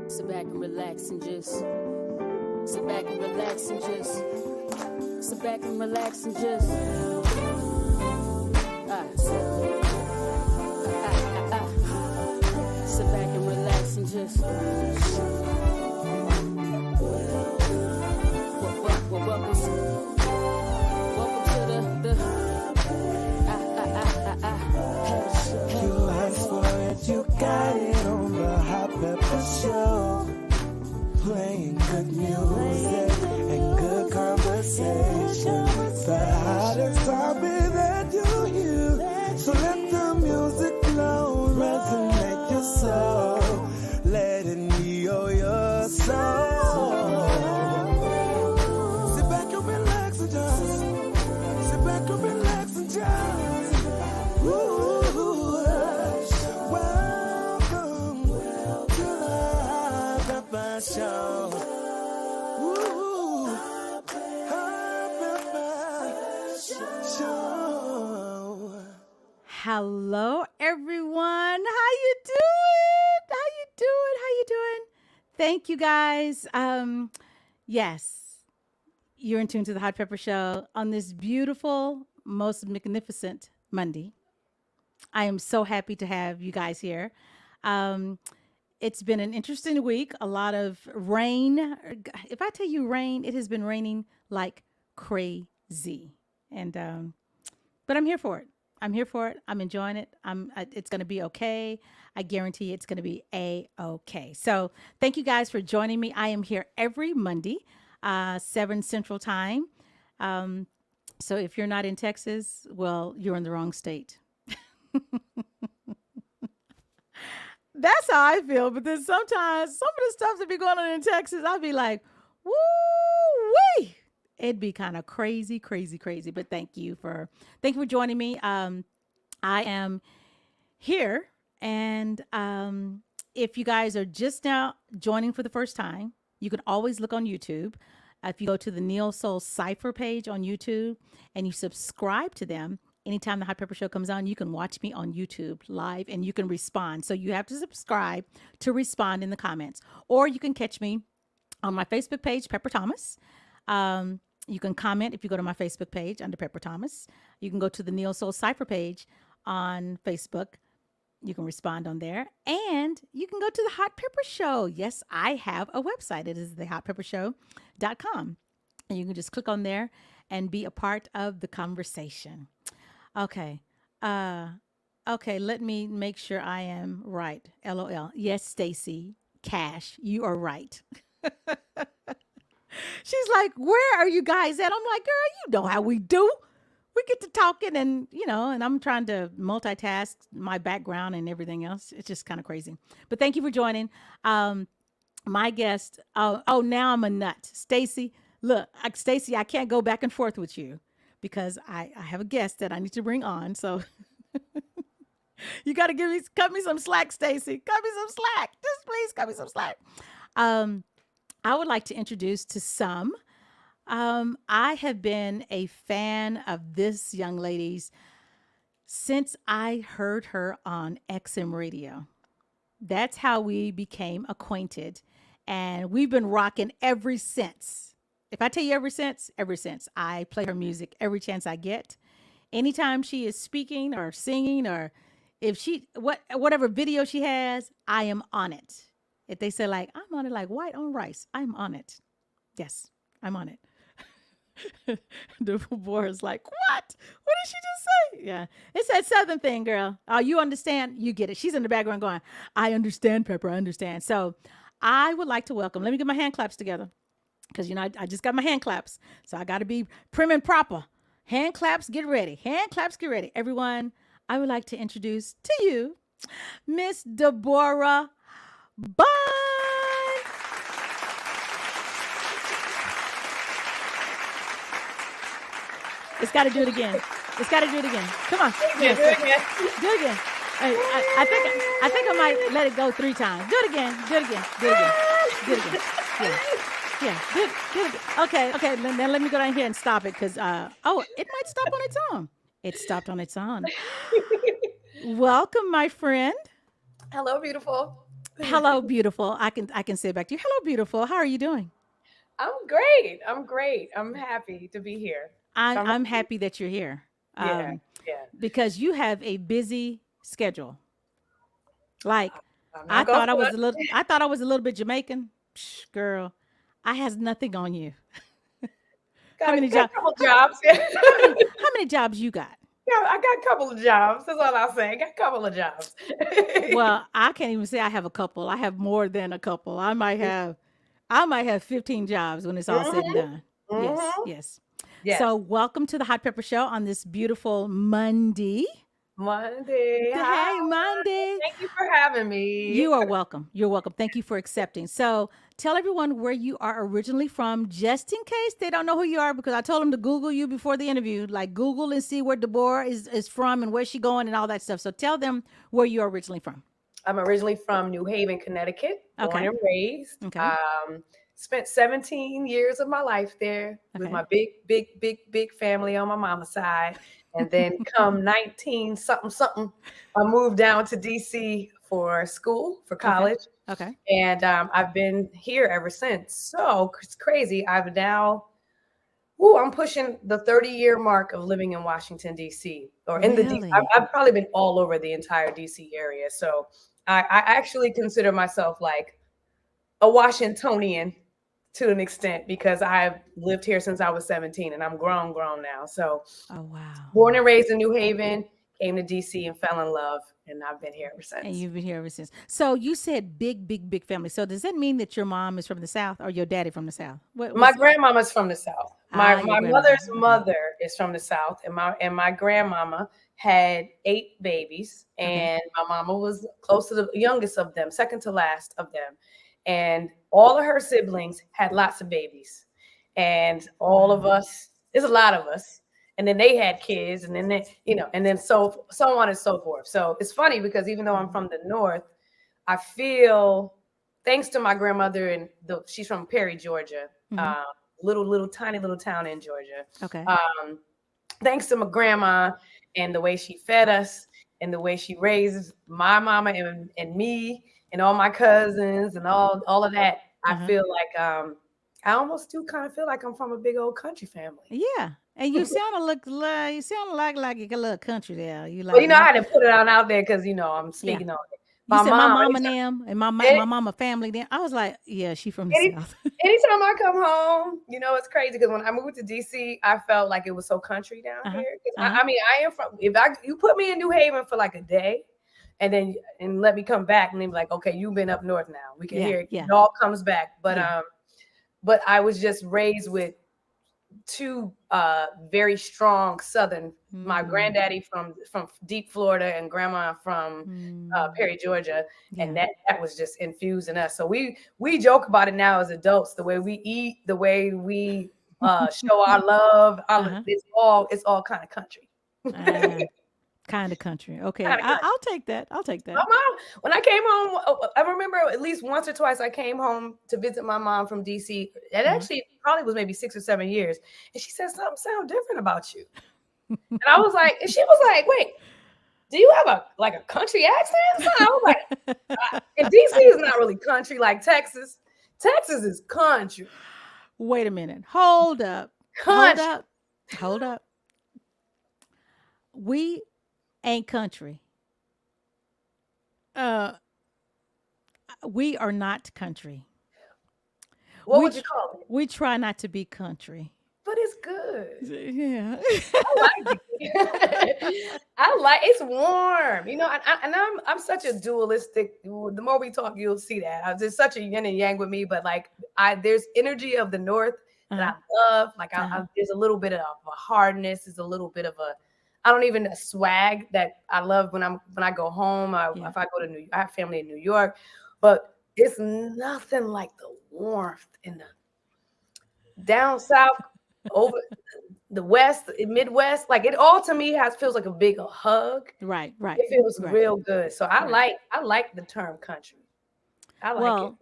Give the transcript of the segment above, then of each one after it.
Sit back and relax and just sit back and relax and just sit back and relax and just sit back and relax and just welcome to the You asked for it, you got it on the Hot Pepper Show. Playing good music and good conversation. The hottest topic that you hear. So let the music flow, resonate your soul. Let it heal your soul. Sit back and relax and just. Sit back and relax and just. Welcome to the Pepper Show. Hello, everyone. How you doing? How you doing? Thank you, guys. Yes, you're in tune to the Hot Pepper Show on this beautiful, most magnificent Monday. I am so happy to have you guys here. It's been an interesting week. A lot of rain. If I tell you rain, it has been raining like crazy. And but I'm here for it. I'm here for it. I'm enjoying it. It's going to be okay. I guarantee it's going to be a-okay. So thank you guys for joining me. I am here every Monday, 7 Central Time. So if you're not in Texas, well, you're in the wrong state. That's how I feel. But then sometimes some of the stuff that be going on in Texas, I'll be like, woo-wee. It'd be kind of crazy, crazy, crazy. But thank you for joining me. I am here. And if you guys are just now joining for the first time, you can always look on YouTube. If you go to the Neil Soul Cypher page on YouTube and you subscribe to them, anytime the Hot Pepper Show comes on, you can watch me on YouTube live and you can respond. So you have to subscribe to respond in the comments. Or you can catch me on my Facebook page, Pepper Thomas. You can comment if you go to my Facebook page under Pepper Thomas. You can go to the Neil Soul Cypher page on Facebook. You can respond on there. And you can go to the Hot Pepper Show. Yes, I have a website. It is thehotpeppershow.com. And you can just click on there and be a part of the conversation. Okay. Okay, let me make sure I am right. LOL. Yes, Stacy Cash, you are right. She's like, where are you guys at? I'm like, girl, you know how we do. We get to talking and, and I'm trying to multitask my background and everything else. It's just kind of crazy. But thank you for joining. My guest, now I'm a nut. Stacy, look, Stacy, I can't go back and forth with you because I have a guest that I need to bring on. So you got to cut me some slack, Stacy. Cut me some slack. Just please cut me some slack. I would like to introduce to some. I have been a fan of this young lady's since I heard her on XM radio. That's how we became acquainted. And we've been rocking ever since. If I tell you ever since, I play her music every chance I get. Anytime she is speaking or singing or if whatever video she has, I am on it. If they say like, I'm on it like white on rice, I'm on it. Yes, I'm on it. Deborah's like, what? What did she just say? Yeah, it's that Southern thing, girl. Oh, you understand? You get it. She's in the background going, I understand, Pepper, I understand. So I would like to welcome, let me get my hand claps together. Because, I just got my hand claps. So I got to be prim and proper. Hand claps, get ready. Hand claps, get ready. Everyone, I would like to introduce to you Miss Deborah Bond. It's got to do it again. Come on. Yes. Do it again. I think I might let it go 3 times. Do it again. Yeah. Good. Okay. Then let me go down here and stop it because, it might stop on its own. It stopped on its own. Welcome, my friend. Hello, beautiful. Hello, beautiful. I can say it back to you. Hello, beautiful. How are you doing? I'm great. I'm great. I'm happy to be here. I'm I'm ready. happy that you're here, Yeah, um, yeah. because you have a busy schedule. Like, I'm not gonna front. I thought I was a little bit Jamaican. Psh, girl, I has nothing on you. How Got a many got jobs? a couple jobs. Yeah, How many jobs you got? I got a couple of jobs. That's all I'll say. I got a couple of jobs. Well, I can't even say I have a couple. I have more than a couple. I might have 15 jobs when it's all said and hmm done. Yes, hmm yes. So, Yes. welcome to the Hot Pepper Show on this beautiful Monday. Monday. Hi. Hey, Monday. Thank you for having me. You are welcome. You're welcome. Thank you for accepting. So, tell everyone where you are originally from, just in case they don't know who you are, because I told them to Google you before the interview. Like, Google and see where Deborah is from and where she going and all that stuff. So, tell them where you're originally from. I'm originally from New Haven, Connecticut, born Okay. and raised. Okay. Spent 17 years of my life there with Okay. my big family on my mama's side. And then come 19 something something, I moved down to DC for school, for Okay. college. Okay. And I've been here ever since. So it's crazy. I'm pushing the 30-year mark of living in Washington, D.C. or in the D. Really? I've probably been all over the entire D.C. area. So I actually consider myself like a Washingtonian to an extent because I've lived here since I was 17 and I'm grown now. So Oh, wow. born and raised in New Haven, came to DC and fell in love, and I've been here ever And since. you've been here ever since. So you said big family. So does that mean that your mom is from the South or your daddy from the South? What My was grandmama's from the South. My your my grandmother? mother's Okay. mother is from the South, and my grandmama had 8 babies, Okay. and my mama was close to the youngest of them, second to last of them, and all of her siblings had lots of babies, and all of Wow. us, there's a lot of us, and then they had kids, and then and then so on and so forth. So it's funny because even though I'm Mhm. from the North, I feel, thanks to my grandmother, she's from Perry, Georgia, Mhm. uh, little tiny little town in Georgia. Okay. Um, Thanks to my grandma and the way she fed us and the way she raised my mama and me and all my cousins and all of that, I Uh-huh. feel like I almost do kind of feel like I'm from a big old country family. Yeah. And you sound like a little country there. You But like I my had to put it on out there because I'm yeah. speaking on it. You My said my mom, mom and them and anytime, my mama family then. I was like, yeah, she from the Any, South. anytime I come home, it's crazy because when I moved to DC, I felt like it was so country down Uh-huh. here. Because Uh-huh. I mean, I am from. If you put me in New Haven for like a day, and let me come back, and then be like, okay, you've been up north now. We can Yeah. hear it. Yeah. It all comes back. Yeah. But I was just raised with two very strong Southern. My Mm. granddaddy from deep Florida and grandma from Mm. Perry, Georgia, and Yeah. that was just infused in us. So we joke about it now as adults, the way we eat, the way we show our love. Uh-huh. It's all kind of country. Uh, kind of country. Okay. Kind of country. I'll take that. I'll take My that. mom, when I came home, I remember at least once or twice I came home to visit my mom from DC. It Uh-huh. actually probably was maybe 6 or 7 years. And she said, something sound different about you. And I was like, and she was like, wait, do you have a country accent? So I was like, and DC is not really country like Texas. Texas is country. Wait a minute. Hold up. Hold Country. up. Hold up. We ain't country. Uh, we are not country. What We would you tr- call it? we try not to be country. But it's good. Yeah. I like it. I like it's warm, and I'm such a dualistic. The more we talk, you'll see that. There's such a yin and yang with me, but like there's energy of the north Uh-huh. that I love. Like Uh-huh. there's a little bit of a hardness, there's a little bit of I don't even a swag that I love when I go home. Yeah. If I go to I have family in New York, but it's nothing like the warmth in the down south over the west, midwest, like it all to me feels like a big hug. Right. Right. It feels Right. real good. So I Right. like the term country. I like it. Well,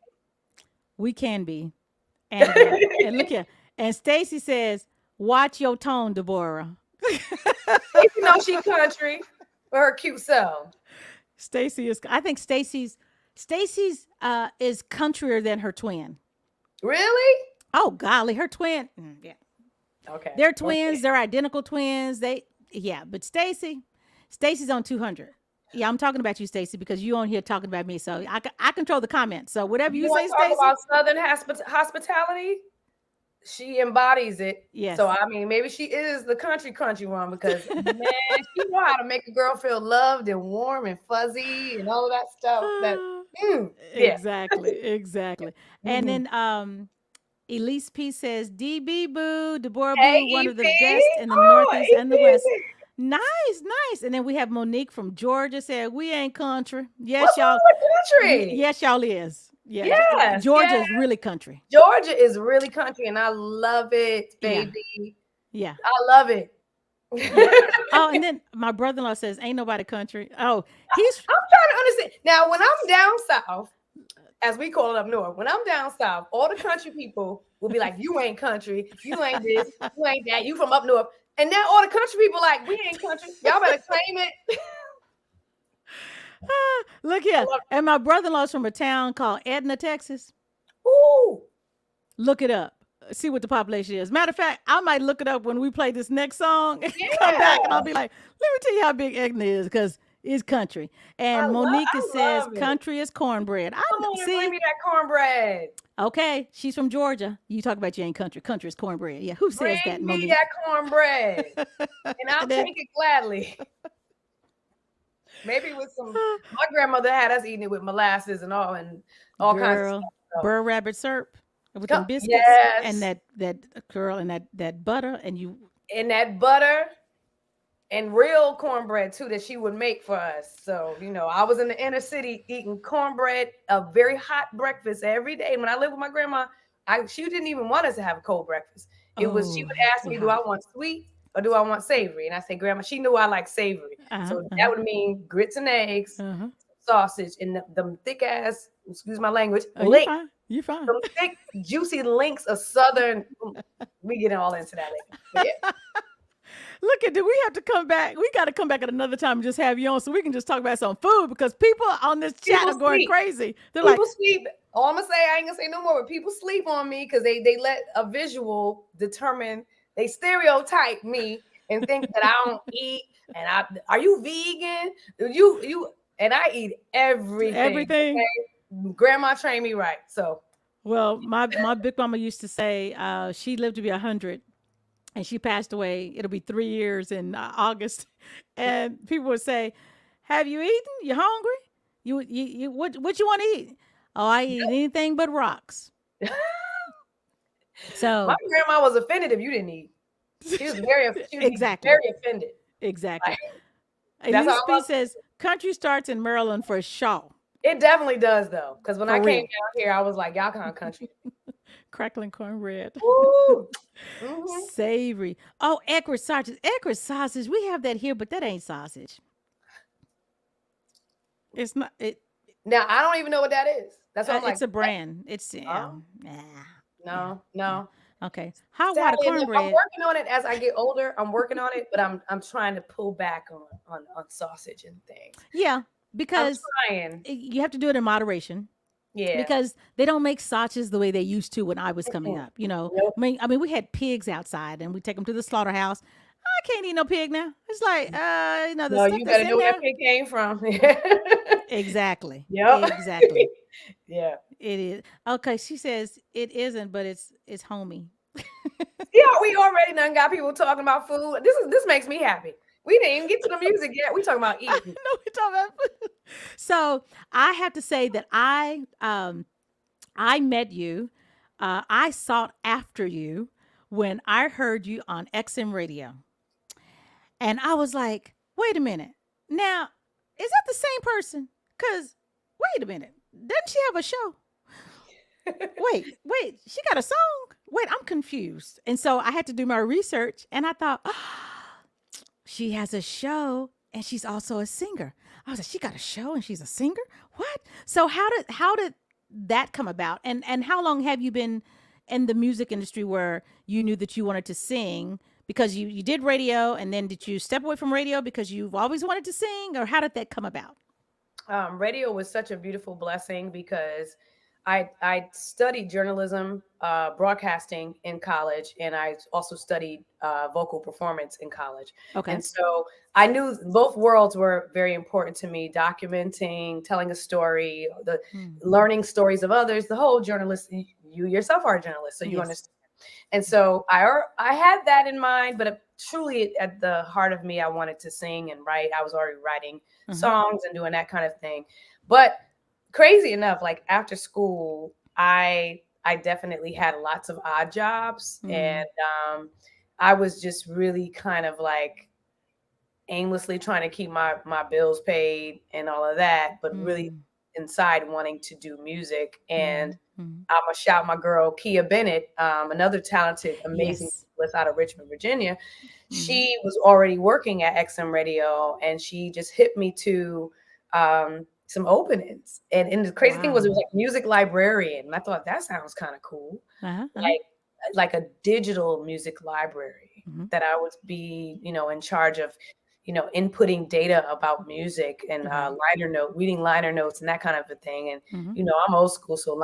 we can be. And look here. And Stacy says, "Watch your tone, Deborah." She country for her cute self. Stacy is. I think Stacy's. Stacy's is countryer than her twin. Really? Oh golly, her twin. Yeah, Okay. they're twins. They're identical twins. But Stacy's on 200. Yeah, I'm talking about you, Stacy, because you on here talking about me. So I control the comments. So whatever you say, Talk Stacy. about Southern hospitality. She embodies it. Yes. So I mean, maybe she is the country one because man, she know how to make a girl feel loved and warm and fuzzy and all of that stuff. Yeah. Exactly. And then Elise P says, DB Boo, Deborah Hey, Boo, one of the EP. best in the Northeast and the West. Nice. And then we have Monique from Georgia said, we ain't country. Yes, What's y'all. wrong with country? Yes, y'all is. Yeah. Yes, Georgia is really country. Georgia is really country, and I love it, baby. Yeah. I love it. Oh, and then my brother-in-law says, ain't nobody country. Oh, I'm trying to understand. Now, when I'm down south, as we call it up north, when I'm down south, all the country people will be like, you ain't country, you ain't this, you ain't that, you from up north. And now all the country people like, we ain't country. Y'all better claim it. Look here. And my brother-in-law's from a town called Edna, Texas. Ooh. Look it up. See what the population is. Matter of fact, I might look it up when we play this next song and come back and I'll be like, let me tell you how big Edna is because it's country. And Monica says country is cornbread. Bring me that cornbread. Okay, she's from Georgia. You talk about you ain't country. Country is cornbread. Yeah, who says that, Monique? Bring me that cornbread. And I'll take it gladly. Maybe with some, my grandmother had us eating it with molasses and all kinds of stuff. So. Burr rabbit syrup with them biscuits and that butter and that butter and real cornbread too that she would make for us. So, I was in the inner city eating cornbread, a very hot breakfast every day. When I lived with my grandma, she didn't even want us to have a cold breakfast. She would ask me, do I want sweet or do I want savory? And I say, Grandma, she knew I like savory. So that would mean grits and eggs, sausage, and them thick ass, excuse my language, links. You're fine. Some thick, juicy links of Southern. We get all into that later. Yeah. Look at, do we have to come back? We got to come back at another time and just have you on so we can just talk about some food because people on this chat are going crazy. They're people sleep. All I'm gonna say, I ain't gonna say no more, but people sleep on me because they let a visual determine, they stereotype me and think that I don't eat. And are you vegan? You and I eat everything. Everything. Okay? Grandma trained me right. So well, my big mama used to say she lived to be 100. And she passed away. It'll be 3 years in August. And people would say, have you eaten? You hungry? You what you want to eat? Oh, I eat anything but rocks. So my grandma was offended if you didn't eat. She was very offended. Exactly. Elizabeth says country starts in Maryland for show. It definitely does though. Because when I came down here, I was like, y'all kind of country. Crackling cornbread. Ooh. Savory. Oh, Eckrich sausage. Eckrich sausage. We have that here, but that ain't sausage. It's not. Now I don't even know what that is. That's what I'm like. It's a brand. It's no. Okay. Hot water cornbread. I'm working on it as I get older. I'm working on it, but I'm trying to pull back on sausage and things. Yeah, because you have to do it in moderation. Yeah. Because they don't make sausages the way they used to when I was coming up. Nope. I mean, we had pigs outside and we take them to the slaughterhouse. I can't eat no pig now. It's like, the stuff you gotta know where that pig came from. Exactly. Yep. Exactly. Yeah. It is. Okay. She says it isn't, but it's homey. Yeah, we already done got people talking about food. This makes me happy. We didn't even get to the music yet. We talking about eating. No, we talking about food. So I have to say that I met you. I sought after you when I heard you on XM radio. And I was like, wait a minute. Now, is that the same person? Because, wait a minute. Doesn't she have a show? Wait, she got a song? Wait, I'm confused. And so I had to do my research and I thought, she has a show and she's also a singer. I was like, she got a show and she's a singer? What? So how did that come about? And how long have you been in the music industry where you knew that you wanted to sing? Because you did radio, and then did you step away from radio because you've always wanted to sing, or how did that come about? radio was such a beautiful blessing because I studied journalism, broadcasting in college, and I also studied vocal performance in college. Okay. And so I knew both worlds were very important to me: documenting, telling a story, the Mm. learning stories of others. The whole journalist, you yourself are a journalist, so you Yes. understand. And so I had that in mind, but truly at the heart of me, I wanted to sing and write. I was already writing Uh-huh. songs and doing that kind of thing. But crazy enough, like after school, I definitely had lots of odd jobs, Mm. and I was just really kind of like aimlessly trying to keep my bills paid and all of that, but really Mm. inside wanting to do music. And Mm. Mm. I'm gonna shout my girl Kia Bennett, another talented, amazing Yes. vocalist out of Richmond, Virginia. Mm-hmm. She was already working at XM Radio, and she just hit me to some openings. And the crazy thing was, it was Wow. like music librarian, and I thought that sounds kind of cool, Uh-huh. Uh-huh. like a digital music library Mm-hmm. that I would be, in charge of, inputting data about music and Right. reading liner notes and that kind of a thing. And Mm-hmm. I'm old school, so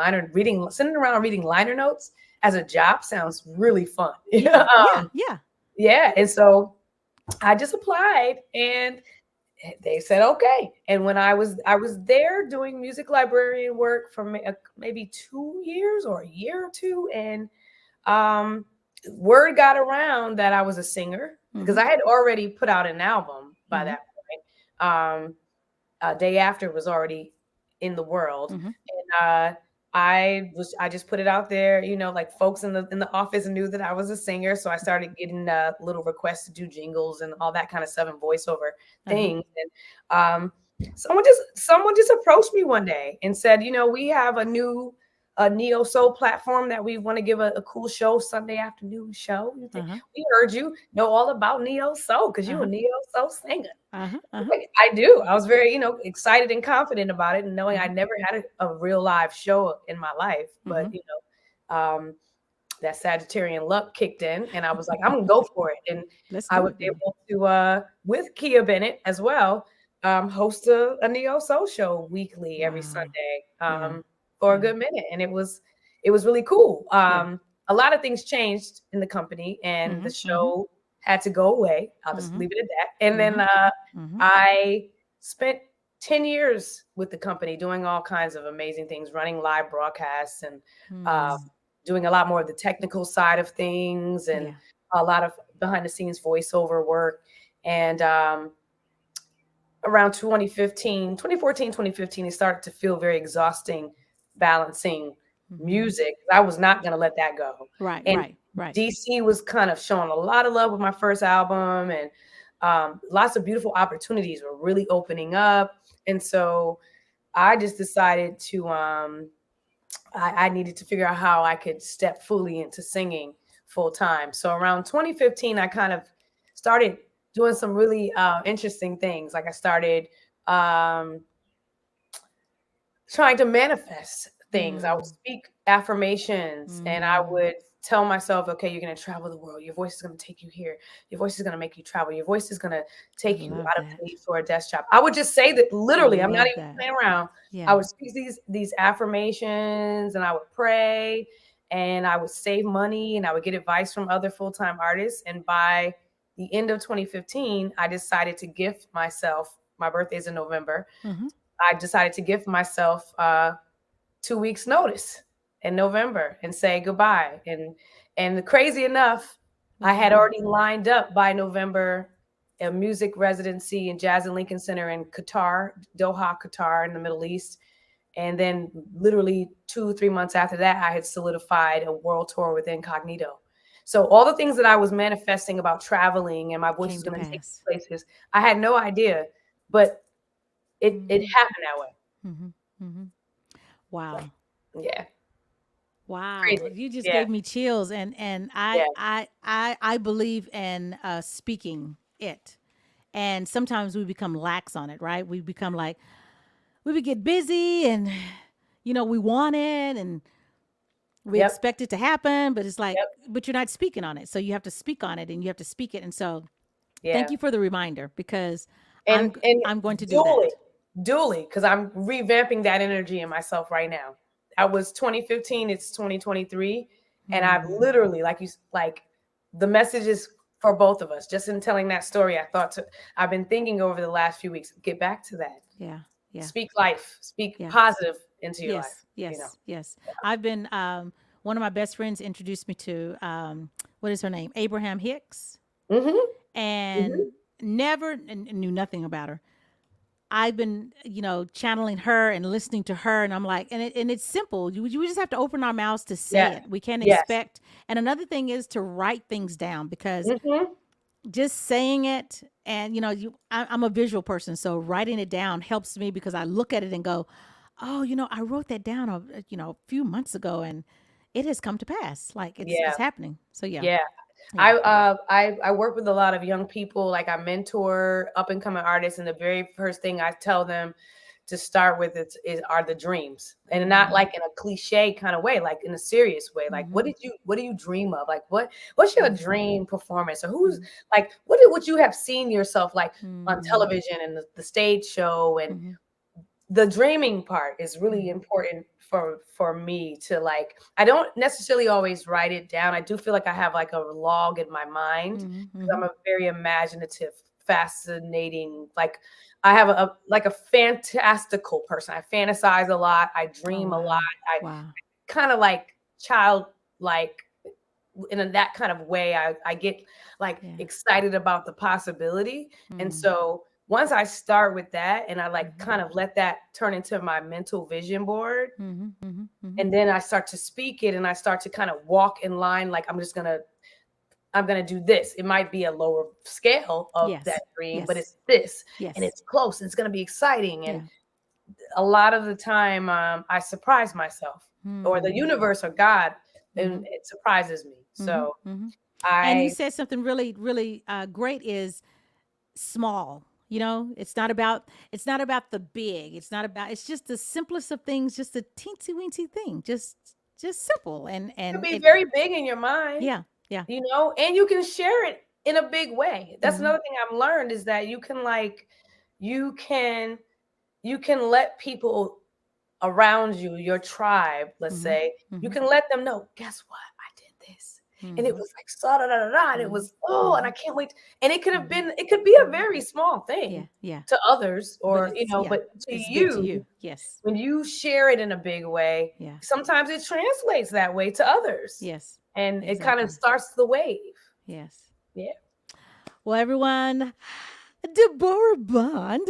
sitting around reading liner notes as a job sounds really fun. Yeah. Yeah. Yeah. Yeah, and so I just applied, and they said okay. And when I was there doing music librarian work for maybe 2 years or a year or two, and um, word got around that I was a singer because Mm-hmm. I had already put out an album by Mm-hmm. that point. Day After was already in the world, Mm-hmm. and I just put it out there. Like folks in the office knew that I was a singer, so I started getting little requests to do jingles and all that kind of stuff and voiceover Uh-huh. things. And someone just approached me one day and said, we have a new neo soul platform that we want to give a cool show, Sunday afternoon show. Uh-huh. We heard you know all about neo soul because you a Uh-huh. neo soul singer. Uh-huh. Uh-huh. Like, I do. I was very, excited and confident about it, and knowing I Mm-hmm. never had a real live show in my life. But Mm-hmm. that Sagittarian luck kicked in, and I was like, I'm gonna go for it. And Let's I do was it then. able to, with Kia Bennett as well, host a neo soul show weekly every Wow. Sunday, Yeah. for a Yeah. good minute, and it was really cool. Yeah. A lot of things changed in the company, and the Mm-hmm. Mm-hmm. show had to go away. I'll just Mm-hmm. leave it at that. And Mm-hmm. then Mm-hmm. I spent 10 years with the company doing all kinds of amazing things, running live broadcasts and uh, Mm. doing a lot more of the technical side of things and Yeah. a lot of behind the scenes voiceover work. And around 2015, it started to feel very exhausting balancing Mm-hmm. music. I was not going to let that go. Right. And Right. Right. DC was kind of showing a lot of love with my first album, and lots of beautiful opportunities were really opening up. And so I just decided to, I needed to figure out how I could step fully into singing full time. So around 2015, I kind of started doing some really interesting things. Like I started um, trying to manifest things. I would Mm. speak affirmations, and I Mm. would tell myself, okay, you're going to travel the world. Your voice is going to take you here. Your voice is going to make you travel. Your voice is going to I take you love out of the that. need for a desk job. I would just say that I literally. I'm not love even that. playing around. I Yeah. would speak these affirmations, and I would pray, and I would save money, and I would get advice from other full-time artists. And by the end of 2015, I decided to gift myself. My birthday's in November. Mm-hmm. I decided to give myself 2 weeks notice in November and say goodbye. And crazy enough, I had Mm-hmm. already lined up by November a music residency in Jazz and Lincoln Center in Qatar, Doha, Qatar, in the Middle East. And then literally 2-3 months after that, I had solidified a world tour with Incognito. So all the things that I was manifesting about traveling and my voice Came is to going to take pass. me places, I had no idea, but it Mm-hmm. happened that way. Mm-hmm. Mm-hmm. Wow. Yeah, Wow. crazy. You just Yeah, gave me chills, and yeah, I believe in speaking it. And sometimes we become lax on it, right? We become like we would get busy, and we want it, and we yep, expect it to happen, but it's like, yep, but you're not speaking on it. So you have to speak on it, and you have to speak it. And so thank yeah. you for the reminder, because I'm And I'm going to do do it. that. dually because I'm revamping that energy in myself right now. That was 2015. It's 2023, and I've literally, like the messages for both of us. Just in telling that story, I've been thinking over the last few weeks. Get back to that. Yeah. Yeah. Speak life. Speak Yeah. positive into your life. Yes. You know? Yes. I've been. One of my best friends introduced me to what is her name? Abraham Hicks, Mm-hmm. and never knew nothing about her. I've been, channeling her and listening to her, and I'm like, and it's simple. We just have to open our mouths to say Yeah. it. We can't Yes. expect. And another thing is to write things down, because Mm-hmm. just saying it, and I'm a visual person, so writing it down helps me, because I look at it and go, oh, I wrote that down a few months ago, and it has come to pass. Like it's happening. So yeah. Yeah. I work with a lot of young people. Like I mentor up and coming artists, and the very first thing I tell them to start with are the dreams, and not like in a cliche kind of way, like in a serious way. Like what do you dream of? Like what's your dream performance, or who's like what would you have seen yourself like on television and the stage show, and the dreaming part is really important for me to like. I don't necessarily always write it down. I do feel like I have like a log in my mind, because I'm a very imaginative, fascinating, like I have a fantastical person. I fantasize a lot. I dream a lot. I kind of like childlike in that kind of way. I get like excited about the possibility. And so once I start with that, and I like kind of let that turn into my mental vision board, and then I start to speak it, and I start to kind of walk in line, like I'm gonna do this. It might be a lower scale of that dream, but it's this, and it's close, and it's gonna be exciting. And a lot of the time, I surprise myself, or the universe, or God, and it surprises me. So and you said something really, really great, is small. It's not about the big. It's just the simplest of things, just a teensy weensy thing, just simple. And it could be very big in your mind. Yeah. And you can share it in a big way. That's another thing I've learned, is that you can let people around you, your tribe, let's say, you can let them know, guess what? I did this. And it was like, and it was, and I can't wait. And it could be a very small thing to others, or, but to you, yes. When you share it in a big way, sometimes it translates that way to others. Yes. And it kind of starts the wave. Yes. Yeah. Well, everyone, Deborah Bond.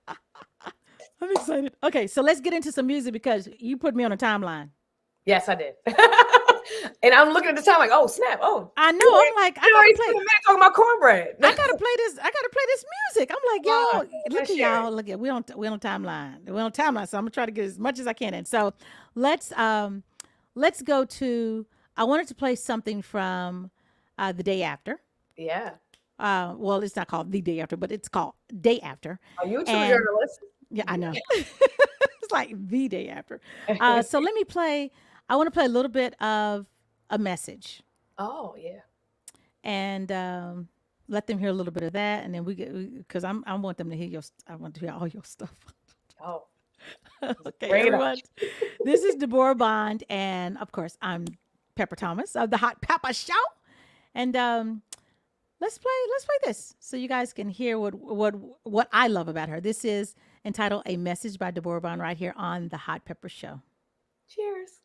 I'm excited. Okay, so let's get into some music, because you put me on a timeline. Yes, I did. And I'm looking at the time like, oh snap! Oh, I know. I'm like, I gotta play. Talking about cornbread. I gotta play this music. I'm like, yo, look at y'all. Look at we on timeline. We're on timeline. So I'm gonna try to get as much as I can in. So let's go to. I wanted to play something from The Day After. Yeah. Well, it's not called The Day After, but it's called Day After. Are you a true journalist? Yeah, I know. It's like The Day After. So let me play. I want to play a little bit of a message. Oh yeah. And let them hear a little bit of that, and then because I want them to hear I want to hear all your stuff. Oh. Okay, everyone. This is Deborah Bond, and of course I'm Pepper Thomas of the Hot Pepper Show. And let's play this so you guys can hear what I love about her. This is entitled "A Message" by Deborah Bond, right here on the Hot Pepper Show. Cheers.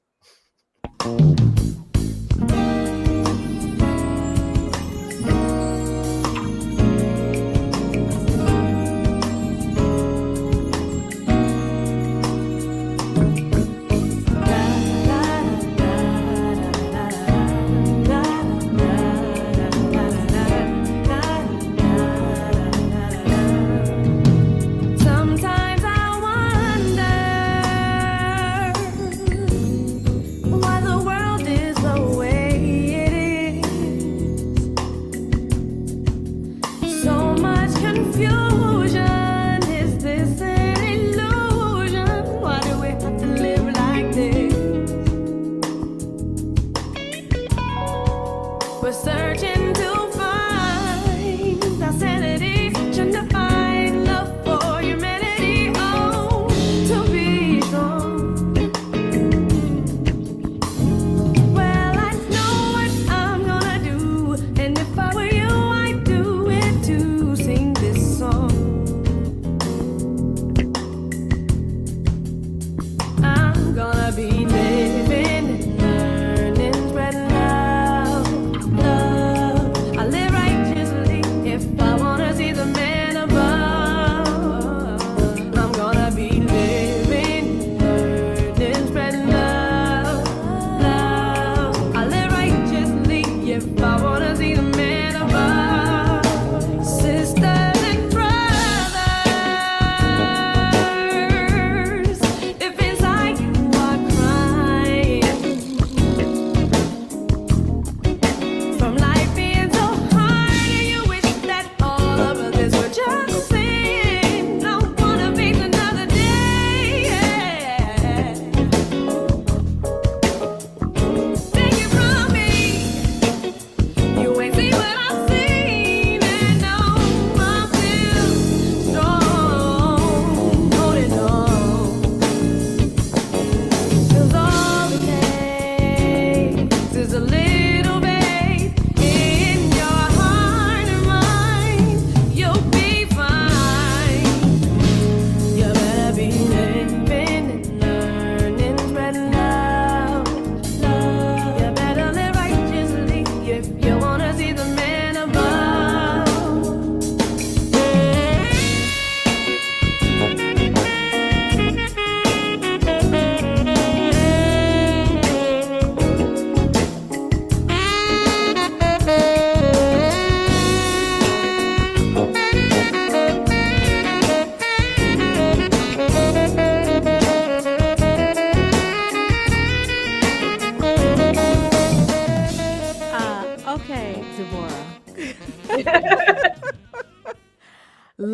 Sometimes I wonder why the world is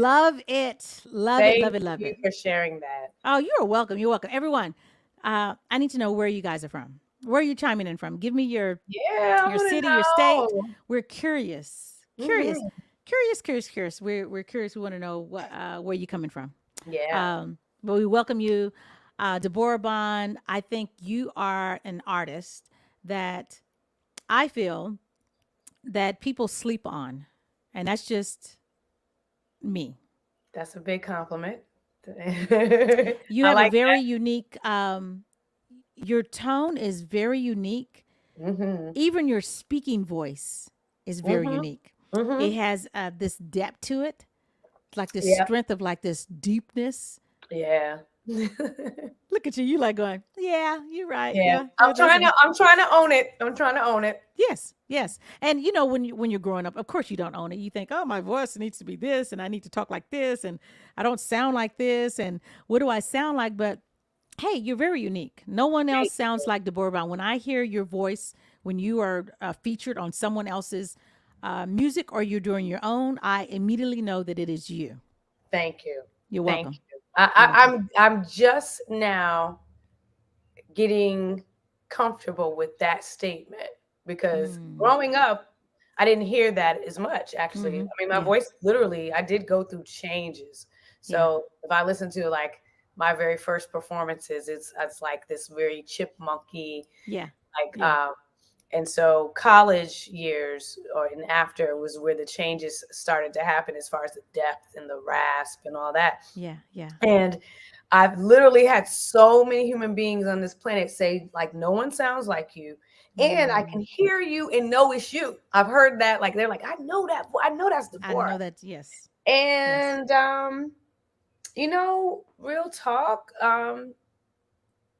Love it. Love it. Thank Love it. Love you it. for sharing that. Oh, you're welcome. You're welcome. Everyone, I need to know where you guys are from. Where are you chiming in from? Give me Yeah, I your want city, your state. to We're curious. know. Curious. Curious. We're curious. We want to know where you coming from. Yeah. But we welcome you, Deborah Bond. I think you are an artist that I feel that people sleep on, and that's just me. That's a big compliment. You I have a like very unique. Your tone is very unique. that. Mm-hmm. Even your speaking voice is very Mm-hmm. unique. It Mm-hmm. has this depth to it, like this Yep. strength of like this deepness. Yeah. Look at you. You like going, yeah, you're right. Yeah. Yeah, that's it. I'm trying to own it. I'm trying to own it. Yes, yes. And you know, when you're growing up, of course you don't own it. You think, oh, my voice needs to be this, and I need to talk like this, and I don't sound like this, and what do I sound like? But hey, you're very unique. No one else Thank sounds you. like Deborah Brown. When I hear your voice, when you are featured on someone else's music or you're doing your own, I immediately know that it is you. Thank you. You're Thank welcome. you. You're welcome. I'm just now getting comfortable with that statement because Mm. growing up, I didn't hear that as much actually. Hmm. I mean, my Yeah, voice literally, I did go through changes. yeah, So if I listen to like my very first performances, it's like this very chipmunky, yeah, like yeah, and so college years or and after was where the changes started to happen as far as the depth and the rasp and all that. yeah, yeah. And I've literally had so many human beings on this planet say, like, no one sounds like you. And I Mm. can hear you and know it's you. I've heard that. Like, they're like, I know that. I know that's I Deborah. know that. Yes, yes. And, real talk,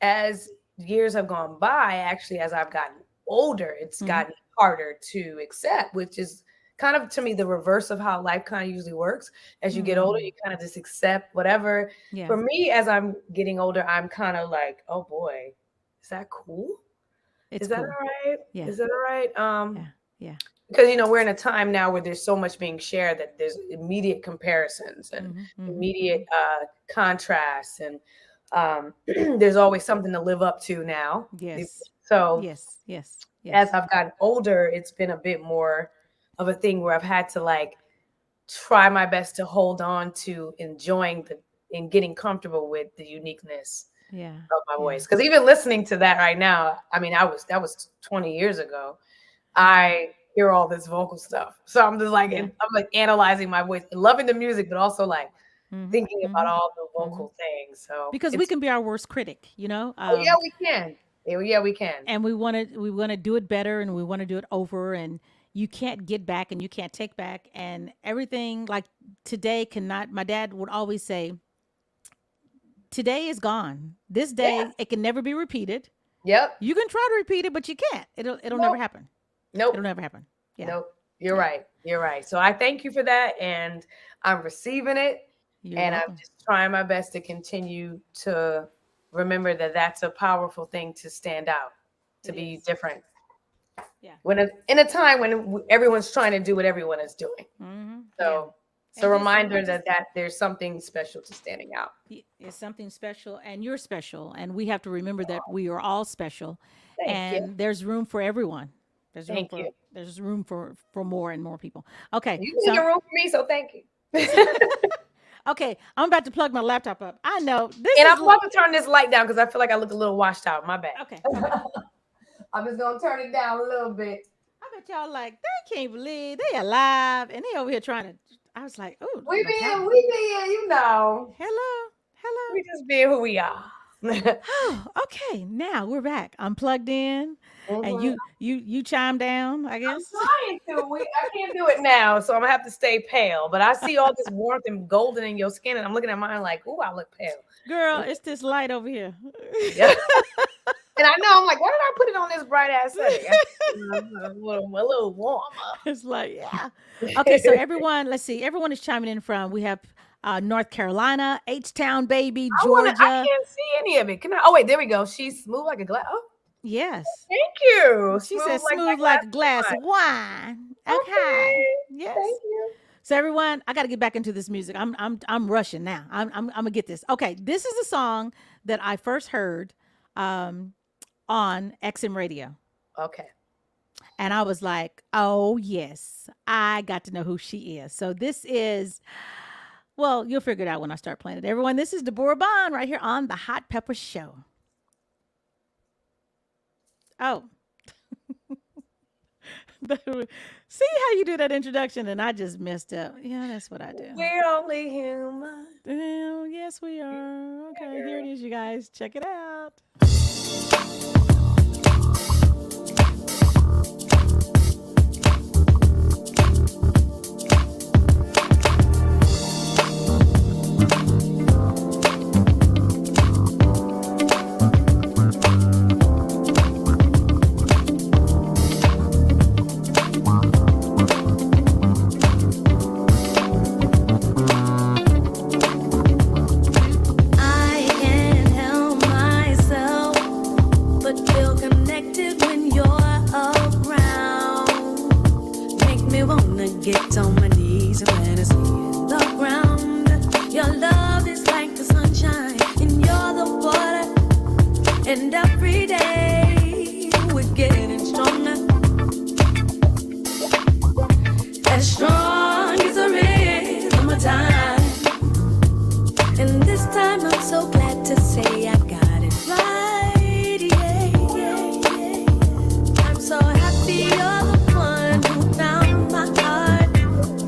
as years have gone by, actually, as I've gotten older, it's Hmm. gotten harder to accept, which is kind of to me the reverse of how life kind of usually works. As you get older, Mm. you kind of just accept whatever. Yeah, For me, as I'm getting older, I'm kind of like, oh boy, is that cool? it's Is that all cool. right? Yeah, Is that all right? yeah, yeah. Because we're in a time now where there's so much being shared that there's immediate comparisons and Hmm. Hmm. immediate contrasts, and there's always something to live up to now. Yes, So yes, yes, as yes. I've gotten older, it's been a bit more of a thing where I've had to like try my best to hold on to enjoying and getting comfortable with the uniqueness Yeah, of my yeah. voice. Because even listening to that right now, I mean, that was 20 years ago. I hear all this vocal stuff, so I'm just like, Yeah. I'm like analyzing my voice, loving the music, but also like Hmm. thinking about Hmm. all the Hmm. vocal things. So Because we it's can be our worst critic, you know. oh yeah, we can. Yeah, we can. And we want to do it better, and we want to do it over, and you can't get back, and you can't take back, and everything like today cannot. My dad would always say, "Today is gone. This Yeah. day it can never be repeated. Yep. You can try to repeat it, but you can't. It'll never Nope. happen. It'll Nope. never happen." Yeah, Nope. You're yeah. right. You're right. So I thank you for that, and I'm receiving it, You're and I'm welcome. just trying my best to continue to remember that that's a powerful thing to stand out, to It be is. different. Yeah. In a time when everyone's trying to do what everyone is doing. Mm-hmm. Yeah. So it's a And reminder just that there's something special to standing out. It's something special, and you're special, and we have to remember that we are all special, Thank you. and there's room for everyone. Thank you. There's room for more and more people. Okay, You so making room for me, so thank you. okay, I'm about to plug my laptop up. I know this And is I'm about to turn this light down because I feel like I look a little washed out. My bad. okay. Okay, I'm just gonna turn it down a little bit. I bet y'all like they can't believe they alive, and they over here trying to. I was like, oh, We being, hello, hello. we just being who we are. Oh, okay. Now we're back. I'm plugged in, and Mhm. you chime down. I I'm guess. trying to. I can't do it now, so I'm gonna have to stay pale. But I see all this warmth and golden in your skin, and I'm looking at mine like, ooh, I look pale. Girl, it's this light over here. Yeah. And I know I'm like, why did I put it on this bright ass setting? A little warmer. It's like, yeah. Okay, so everyone, let's see. Everyone is chiming in from. We have North Carolina, H-Town, baby, I Georgia. can't see any of it. Can I? Oh wait, there we go. She's smooth like a glass. Oh, Yes. thank you. She said smooth that like a glass wine. of wine. Okay. Okay. Yes. Thank you. So everyone, I got to get back into this music. I'm rushing now. I'm gonna get this. Okay, this is a song that I first heard um, on XM radio, Okay. and I was like, oh yes, I got to know who she is. So this is, well, you'll figure it out when I start playing it. Everyone, this is Deborah Bond right here on the Hot Pepper Show. Oh, see how you do that introduction, and I just messed up. Yeah, that's what I do. We're only human. Oh, yes, we are. Okay, here it is, you guys. Check it out. I can't help myself, but feel connected when you're around. Make me wanna get on my knees and let us hit the ground. Your love is like the sunshine, and you're the water. And every day we're getting stronger, as strong as the rhythm of time. And this time I'm so glad to say I got it right. Yeah, yeah, yeah. I'm so happy you're the one who found my heart.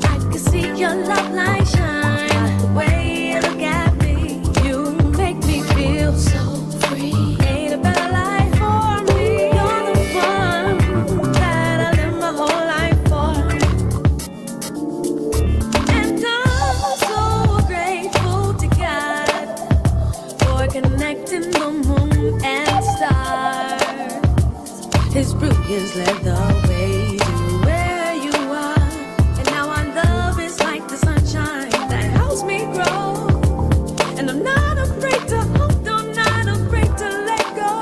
I can see your love light shine. The way you look at me, you make me feel so free. Ain't a better life for me. You're the one that I live my whole life for. And I'm so grateful to God for connecting the moon and stars. His brilliance led the way to where you are. And now our love is like the sunshine that helps me grow. And I'm not afraid to hold on, not afraid to let go.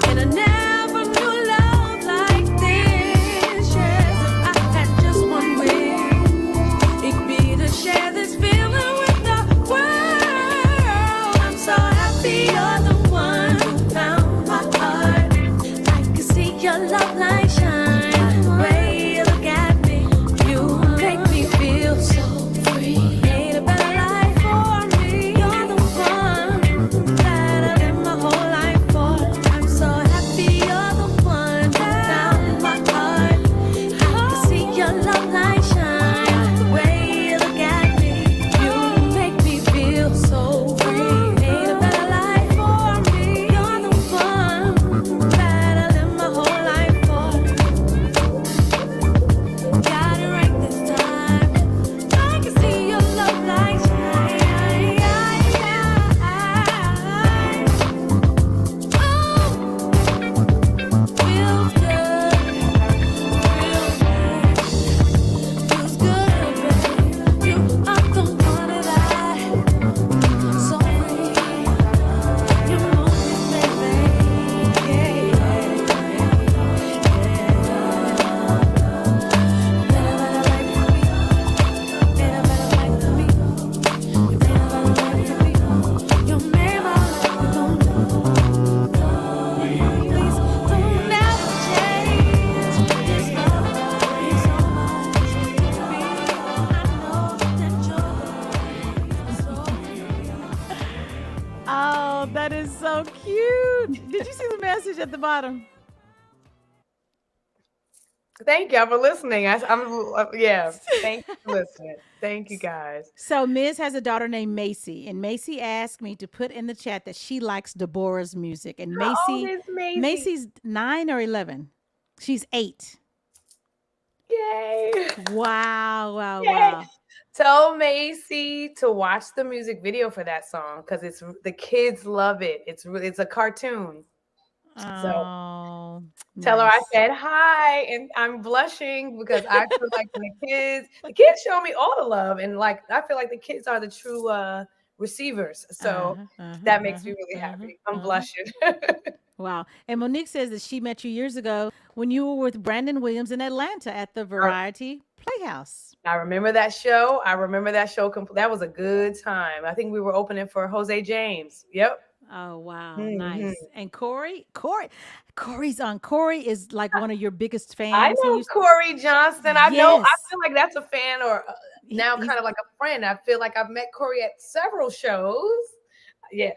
And I never knew love like this. Yes, if I had just one wish, it'd be to share this feeling with the world. I'm so happy you're the one who found my heart. I can see your love light shine. The way you look at me, you make me feel so free. Ain't a better life for me. You're the one that I live my whole life for. I'm so happy you're the one who found my heart. I can see your love light shine. The way you look at me, you make me feel so free. Ain't a better life for me. You're the one that I live my whole life for. Got it right this time. I can see your love light shine. Oh, feels good, feels good, babe. You are the one that I so free. You know me, baby. Yeah, Oh, that is so cute. Did you see the message at the bottom? Thank y'all for listening. Yeah. Thank you for listening. Thank you guys. So Ms. has a daughter named Macy, and Macy asked me to put in the chat that she likes Deborah's music. And How old is Maisie? Macy's 9 or 11. She's 8. Yay. Wow, wow, Yay. wow. Tell Macy to watch the music video for that song because the kids love it. It's a cartoon. Oh, Tell her I nice. said hi, and I'm blushing because I feel like the kids show me all the love, and like I feel like the kids are the true receivers. So that makes me really happy. I'm blushing. Wow. And Monique says that she met you years ago when you were with Brandon Williams in Atlanta at the Variety Playhouse. I remember that show. I remember that show. That was a good time. I think we were opening for Jose James. Yep. Oh wow, Mhm. nice. And Corey's on. Corey is like one of your biggest I fans. He know used Corey Johnston. I know. I Yes. feel like that's a fan, or now He's kind of like a friend. I feel like I've met Corey at several shows. Yeah.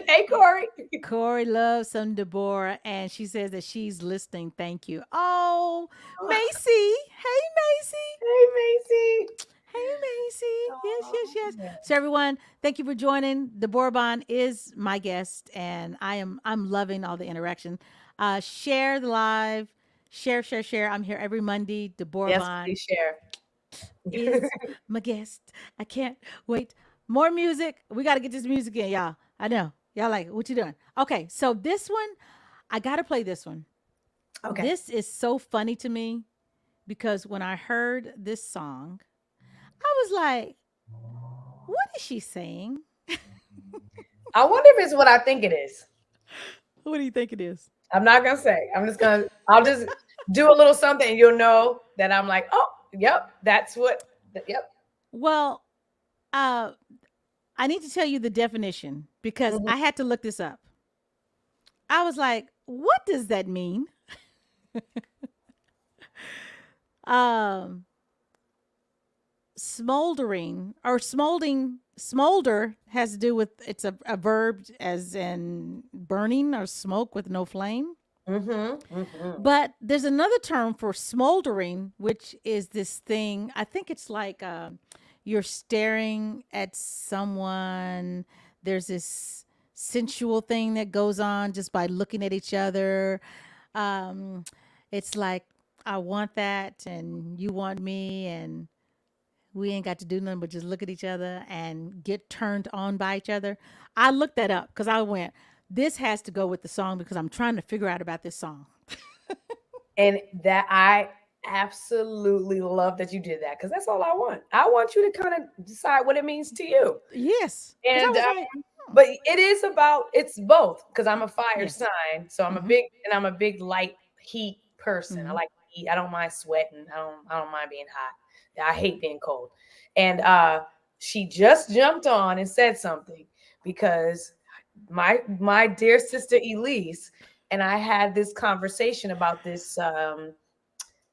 Hey, Corey. Corey loves some Deborah, and she says that she's listening. Thank you. Oh, Macy. Hey, Macy. Hey, Macy. Hey, Macy. Yes, yes, Aw, yes. yeah. So everyone, thank you for joining. Deborah Bond is my guest, and I'm loving all the interaction. Share the live. Share, share, share. I'm here every Monday. Deborah Yes, Bond please share. is my guest. I can't wait. More music. We got to get this music in, y'all. I know. Y'all like it. What you doing? Okay, so this one, I got to play this one. Okay. This is so funny to me because when I heard this song, I was like, what is she saying? I wonder if it's what I think it is. What do you think it is? I'm not gonna say. I'll just do a little something, and you'll know that I'm like, oh, yep, that's what. Yep. Well, I need to tell you the definition because Mhm. I had to look this up. I was like, what does that mean? um, Smoldering or smolder has to do with it's a verb as in burning or smoke with no flame. But there's another term for smoldering, which is this thing. I think it's like you're staring at someone. There's this sensual thing that goes on just by looking at each other. Um, it's like, I want that, and you want me, and we ain't got to do nothing but just look at each other and get turned on by each other. I looked that up because I went, this has to go with the song because I'm trying to figure out about this song. And that I absolutely love that you did that, because that's all I want. I want you to kind of decide what it means to you. Yes. 'Cause I And was like, but it's both, because I'm a fire yeah. sign, so I'm Mhm. a big light heat person. I Mhm. like heat. I don't mind sweating. I don't mind being hot. I hate being cold. And she just jumped on and said something, because my dear sister Elise and I had this conversation about this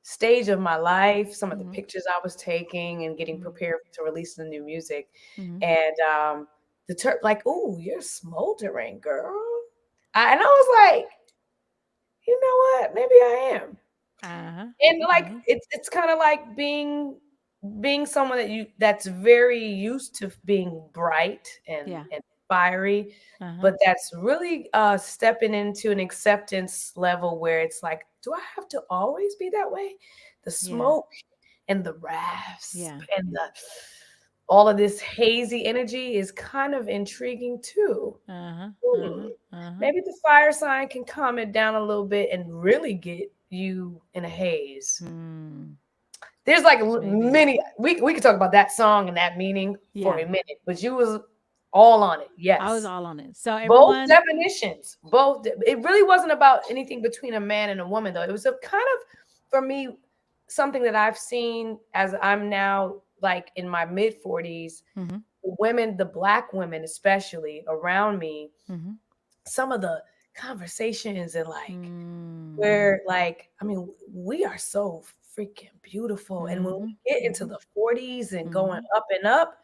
stage of my life, some of the Mhm. pictures I was taking and getting Mhm. prepared to release the new music. Mhm. And the like, oh, you're smoldering, girl. And I was like, you know what? Maybe I am. Uh-huh. And like, Uh-huh. it's kind of like being someone that's very used to being bright Yeah. and fiery, Uh-huh. but that's really stepping into an acceptance level where it's like, do I have to always be that way? The Yeah. smoke and the rasp Yeah. and the all of this hazy energy is kind of intriguing too. Uh-huh. Hmm. Uh-huh. Uh-huh. Maybe the fire sign can calm it down a little bit and really get you in a haze. Hmm. There's like Maybe. many. We could talk about that song and that meaning for Yeah. a minute, but you was all on it. I was Yes, all on it. So both everyone, definitions. Both. It really wasn't about anything between a man and a woman, though. It was a kind of, for me, something that I've seen as I'm now like in my mid 40s. Mhm. Women, the Black women especially around me, Mhm. some of the conversations and like Mm. where like, I mean, we are so freaking beautiful. And when Mhm. we get into Mhm. the 40s and going Mhm. up and up,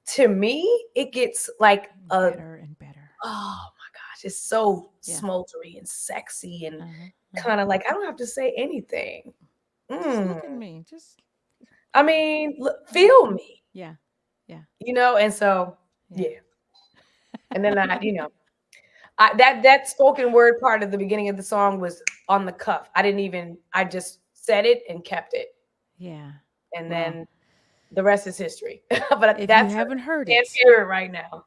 to me, it gets like Better and better. oh my gosh, it's so Yeah. smoldery and sexy and Uh-huh. Uh-huh. kind of like I don't have to say anything. Just look Mm. at me. Just I mean, yeah. feel me, Yeah. Yeah. and so Yeah. yeah. And then that spoken word part of the beginning of the song was on the cuff. I just said it and kept it. Yeah. And Well, then the rest is history. But if you that's haven't heard can't it, hear it right now.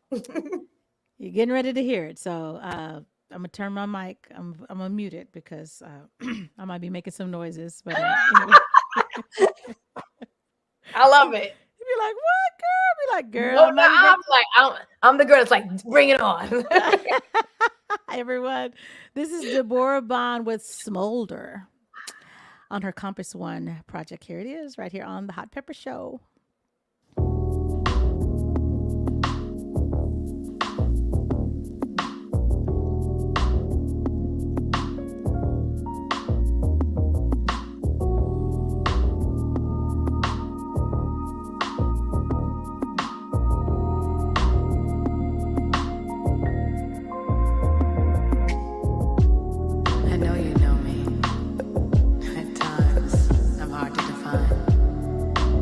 you're getting ready to hear it. So I'm gonna turn my mic. I'm gonna mute it because I might be making some noises. But anyway, I love it. you'd be like, "What, girl?" Be like, "Girl, No, I might be I'm like I'm the girl that's like, bring it on. everyone. This is Deborah Bond with Smolder on her Compass One project. Here it is, right here on the Hot Pepper Show. I know you know me. At times, I'm hard to define.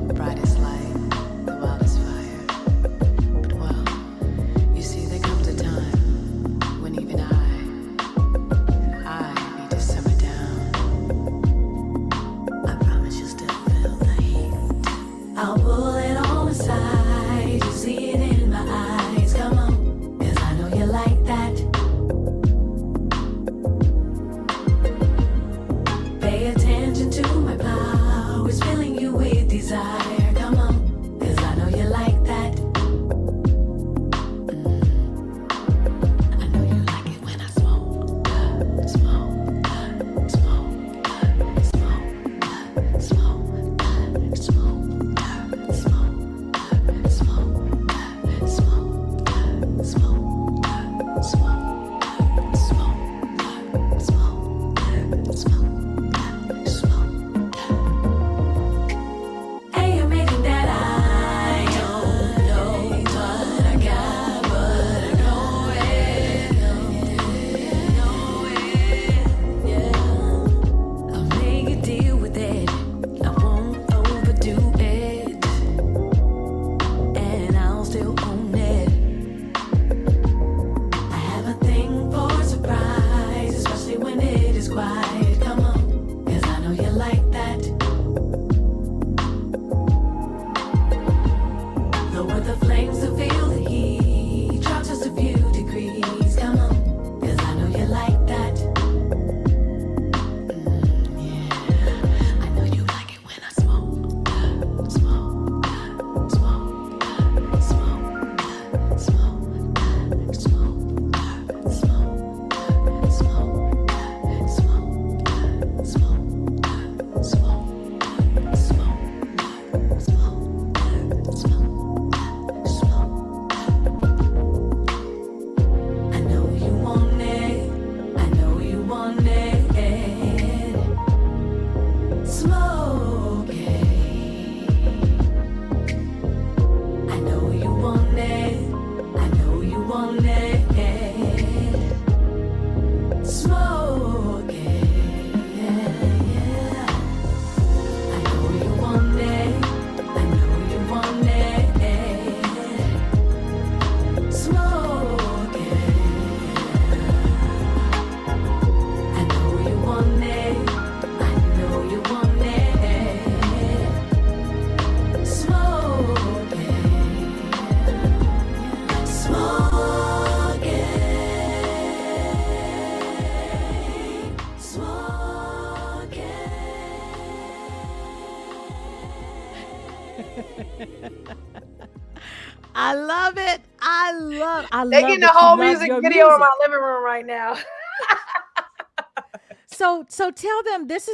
The brightest light, the wildest fire. But well, you see, there comes a time when even I need to simmer down. I promise you'll still feel the heat. I'll pull it all aside. You see it in my eyes. Come on, 'cause I know you like that. Pay attention to my powers, filling you with desire. Come on, 'cause I know you like that. I know you like it when I smoke, smoke, smoke, smoke, smoke, smoke, smoke, smoke, smoke, smoke, smoke, smoke. Hey, I'm admitting that I don't know what I got, but I know it, yeah. I'll make a deal with it. I won't overdo it, and I'll still own it. I have a thing for surprise, especially when it is quiet. Come on, 'cause I know you like that. Lower the flames to feel the heat. Drop just a few degrees. Come on, 'cause I know you like that. Yeah, I know you like it when I smoke, smoke, smoke, smoke, smoke, smoke, smoke, smoke, smoke, smoke, smoke, smoke. I know you want it. I know you want it. Smoke it. I know you want it. I know you want it. Smoke it. Yeah. I know you want it. I know you want it. Smoke it. I know you want it. I know you want it. Smoke it. Smoke it. Smoke I love it. I love They getting a that you whole love music your video in music. my living room right now. So tell them this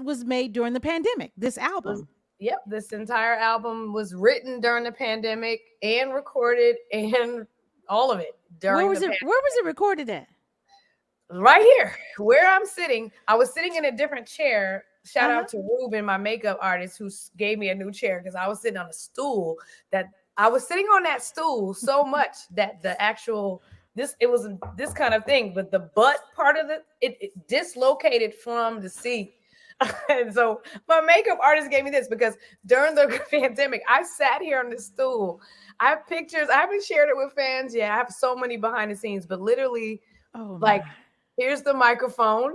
was made during the pandemic. This album. Yep, this entire album was written during the pandemic and recorded and all of it during Where was the it? Where was it recorded at? right here where I'm sitting. I was sitting in a different chair. Shout Uh-huh. out to Ruben, my makeup artist, who gave me a new chair because I was sitting on a stool that I was sitting on that stool so much that the actual it was this kind of thing, but the butt part of it dislocated from the seat. And so my makeup artist gave me this because during the pandemic, I sat here on this stool. I have pictures. I haven't shared it with fans yet. I have so many behind the scenes, but literally, Oh like, my. here's the microphone.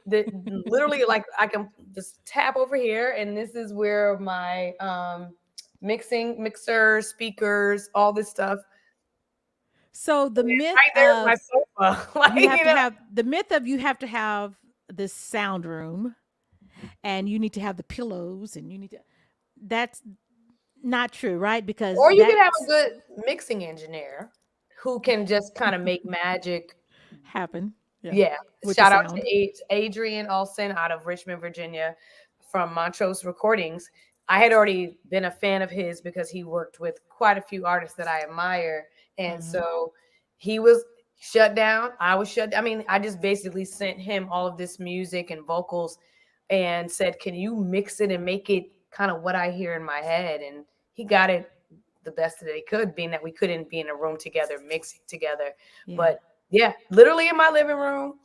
Literally, like, I can just tap over here, and this is where my mixer, speakers, all this stuff. So the myth Right there's my of sofa. Like, you have you to know, have the myth of you have to have this sound room and you need to have the pillows and you need to that's not true, right? Because or you could have a that's good mixing engineer who can just kind of make magic happen. Yeah. Yeah. With the Shout out sound. to Adrian Olson out of Richmond, Virginia, from Montrose Recordings. I had already been a fan of his because he worked with quite a few artists that I admire. And so he was shut down. I was shut. I mean, I just basically sent him all of this music and vocals and said, can you mix it and make it kind of what I hear in my head? And he got it the best that he could, being that we couldn't be in a room together, mixing together. Yeah. But yeah, literally in my living room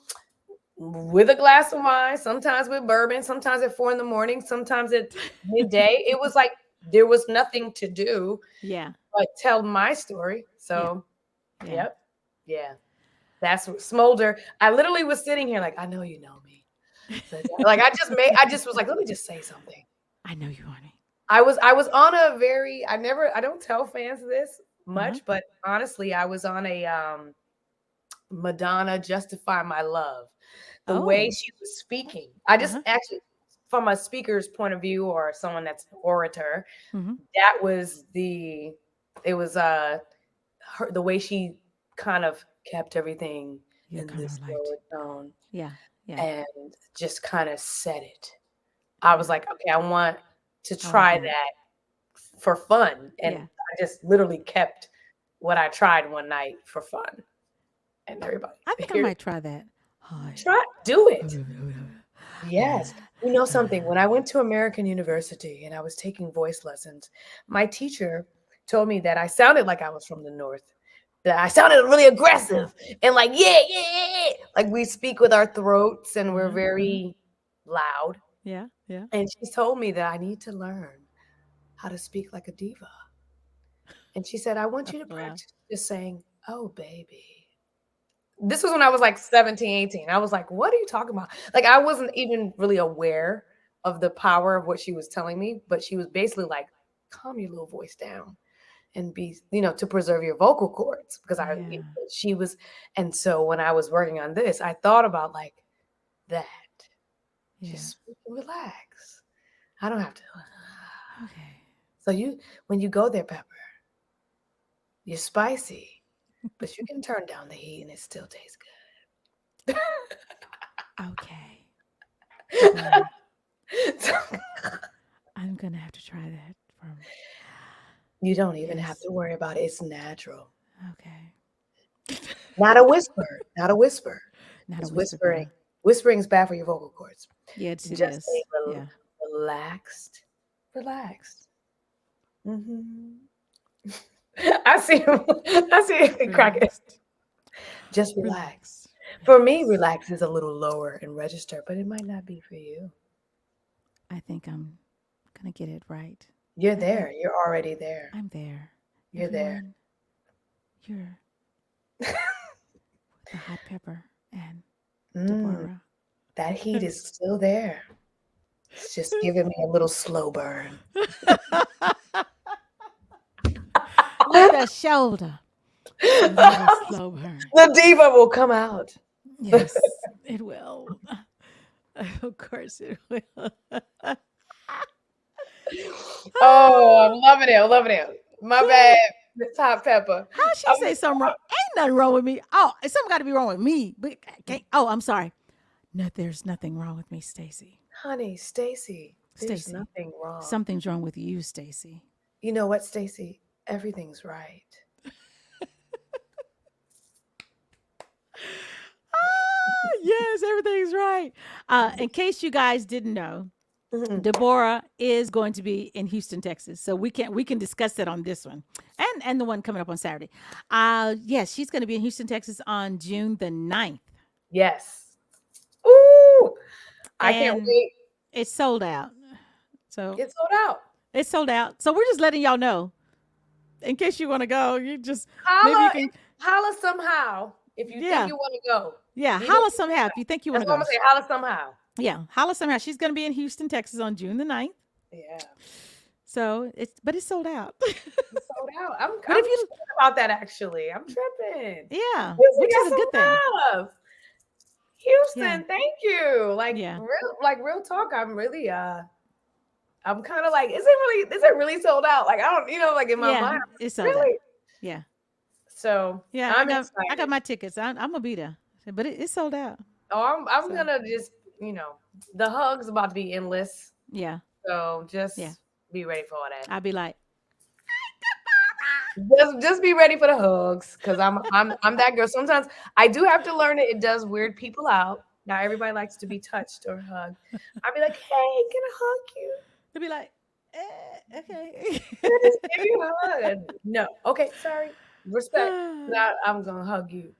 with a glass of wine, sometimes with bourbon, sometimes at 4 a.m, sometimes at midday. It was like there was nothing to do Yeah. but tell my story. So, Yeah. yep. Yeah. That's what Smolder. I literally was sitting here like, I know you know me. So, like I just was like, let me just say something. I know you, honey. I was on a very I don't tell fans this much, but honestly, I was on a Madonna Justify My Love. The way she was speaking. I just actually, from a speaker's point of view or someone that's an orator, that was the way she kind of kept everything in this lower tone. Yeah. Yeah. And just kind of said it. I was like, okay, I want to try that for fun. And I just literally kept what I tried one night for fun. And everybody. I think I might try that. Do it. Yes. You know something? When I went to American University and I was taking voice lessons, my teacher told me that I sounded like I was from the North. That I sounded really aggressive and like, yeah. Like we speak with our throats and we're very loud. Yeah. Yeah. And she told me that I need to learn how to speak like a diva. And she said, I want you to practice just saying, oh, baby. This was when I was like 17, 18. I was like, what are you talking about? Like, I wasn't even really aware of the power of what she was telling me, but she was basically like, calm your little voice down and be, to preserve your vocal cords because she was. And so when I was working on this, I thought about like that. Yeah. Just relax. I don't have to. Okay. So when you go there, Pepper, you're spicy. But you can turn down the heat and it still tastes good. Okay. I'm going to have to try that. You don't even have to worry about it. It's natural. Okay. Not a whisper. Not a whisper. Not a whispering. Whispering is bad for your vocal cords. Yeah, it is. Just relaxed. Mm-hmm. I see him cracking. Just relax. For me, relax is a little lower in register, but it might not be for you. I think I'm going to get it right. You're there. You're already there. I'm there. You're there. You're the hot pepper and Deborah. That heat is still there. It's just giving me a little slow burn. With the shoulder. Slow burn. The diva will come out. Yes, it will. Of course it will. Oh, I'm loving it. My bad, Miss Hot Pepper. How she say something wrong? Ain't nothing wrong with me. Oh, something got to be wrong with me. But I'm sorry. No, there's nothing wrong with me, Stacy. Honey, Stacy, there's nothing wrong. Something's wrong with you, Stacy. You know what, Stacy? Everything's right. Yes, everything's right. In case you guys didn't know, Deborah is going to be in Houston, Texas. So we can discuss that on this one and the one coming up on Saturday. Yes, she's going to be in Houston, Texas on June the 9th. Yes. Ooh, I can't wait. It's sold out. So it's sold out. It's sold out. So we're just letting y'all know. In case you want to go, you just holla somehow if you think you want to go. Yeah, holla somehow if you think you want to go. That's what I'm gonna say. Holla somehow. Yeah, holla somehow. She's going to be in Houston, Texas on June the 9th. Yeah. So it's sold out. It's sold out. I'm tripping about that actually. I'm tripping. Yeah, which is a good thing. Houston, thank you. Real talk. I'm really I'm kind of like, is it really sold out? Like I don't, like in my mind, it's sold out. Yeah. So yeah, I got my tickets. I'm gonna be there. but it's sold out. Oh, I'm gonna just, the hugs about to be endless. Yeah. So just Yeah. be ready for all that. I'll be like, Just be ready for the hugs, because I'm that girl. Sometimes I do have to learn it does weird people out. Now everybody likes to be touched or hugged. I'll be like, hey, can I hug you? I'll be like, okay. Can I just give you a hug? And no, okay, sorry, respect. I'm gonna hug you.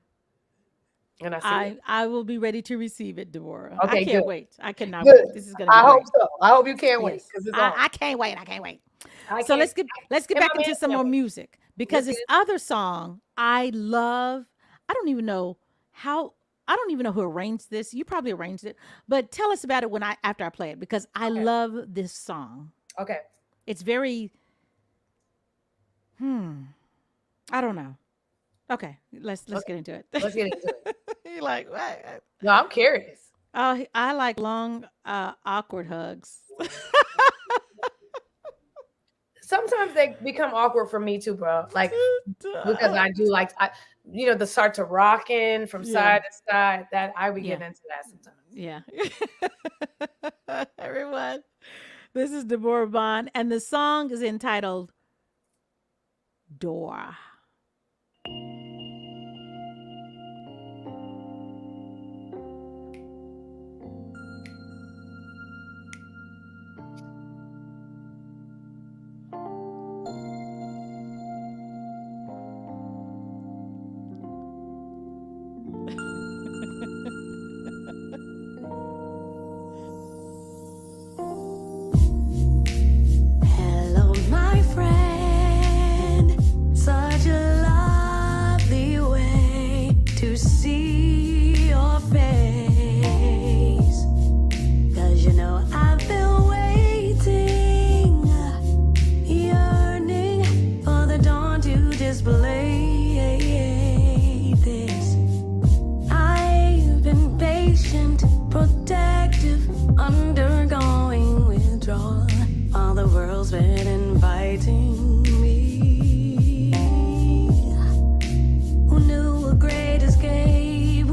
And I see it. I will be ready to receive it, Deborah. Okay, I can't good. wait. I cannot Good. wait. This is gonna be I great. hope so. I hope you can't wait, Yes. because it's on. I can't wait. I can't wait. I So can't- let's get and back my into man some can't more wait. music, because Let's this get other song I love. I don't even know who arranged this. You probably arranged it, but tell us about it after I play it, because I love this song. Okay. It's very I don't know. Okay, let's get into it. Let's get into it. You're like, what? No, I'm curious. Oh, I like long, awkward hugs. Sometimes they become awkward for me too, bro. Like, because I do like, the start to rocking from side to side. That I would get into that sometimes. Yeah. Everyone, this is Deborah Bond, and the song is entitled Door. Hello, my friend. Such a lovely way to see your face. 'Cause I've been waiting, yearning for the dawn to display this. I've been patient, protective, undergoing withdrawal. All the world's been inviting me. Who knew a great escape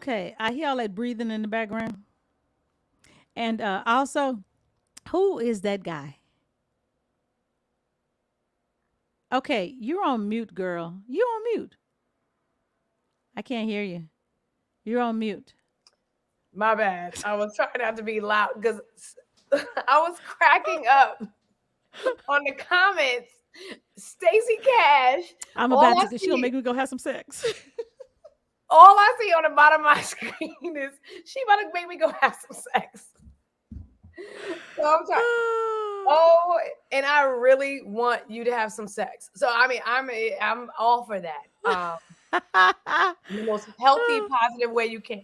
Okay, I hear all that breathing in the background. And also, who is that guy? Okay, you're on mute, girl. You're on mute. I can't hear you. You're on mute. My bad. I was trying not to be loud because I was cracking up on the comments. Stacy Cash. I'm All about I to. She gonna see, make me go have some sex. all I see on the bottom of my screen is she about to make me go have some sex. So I'm trying. Oh, and I really want you to have some sex. So I mean, I'm all for that. In the most healthy, positive way you can.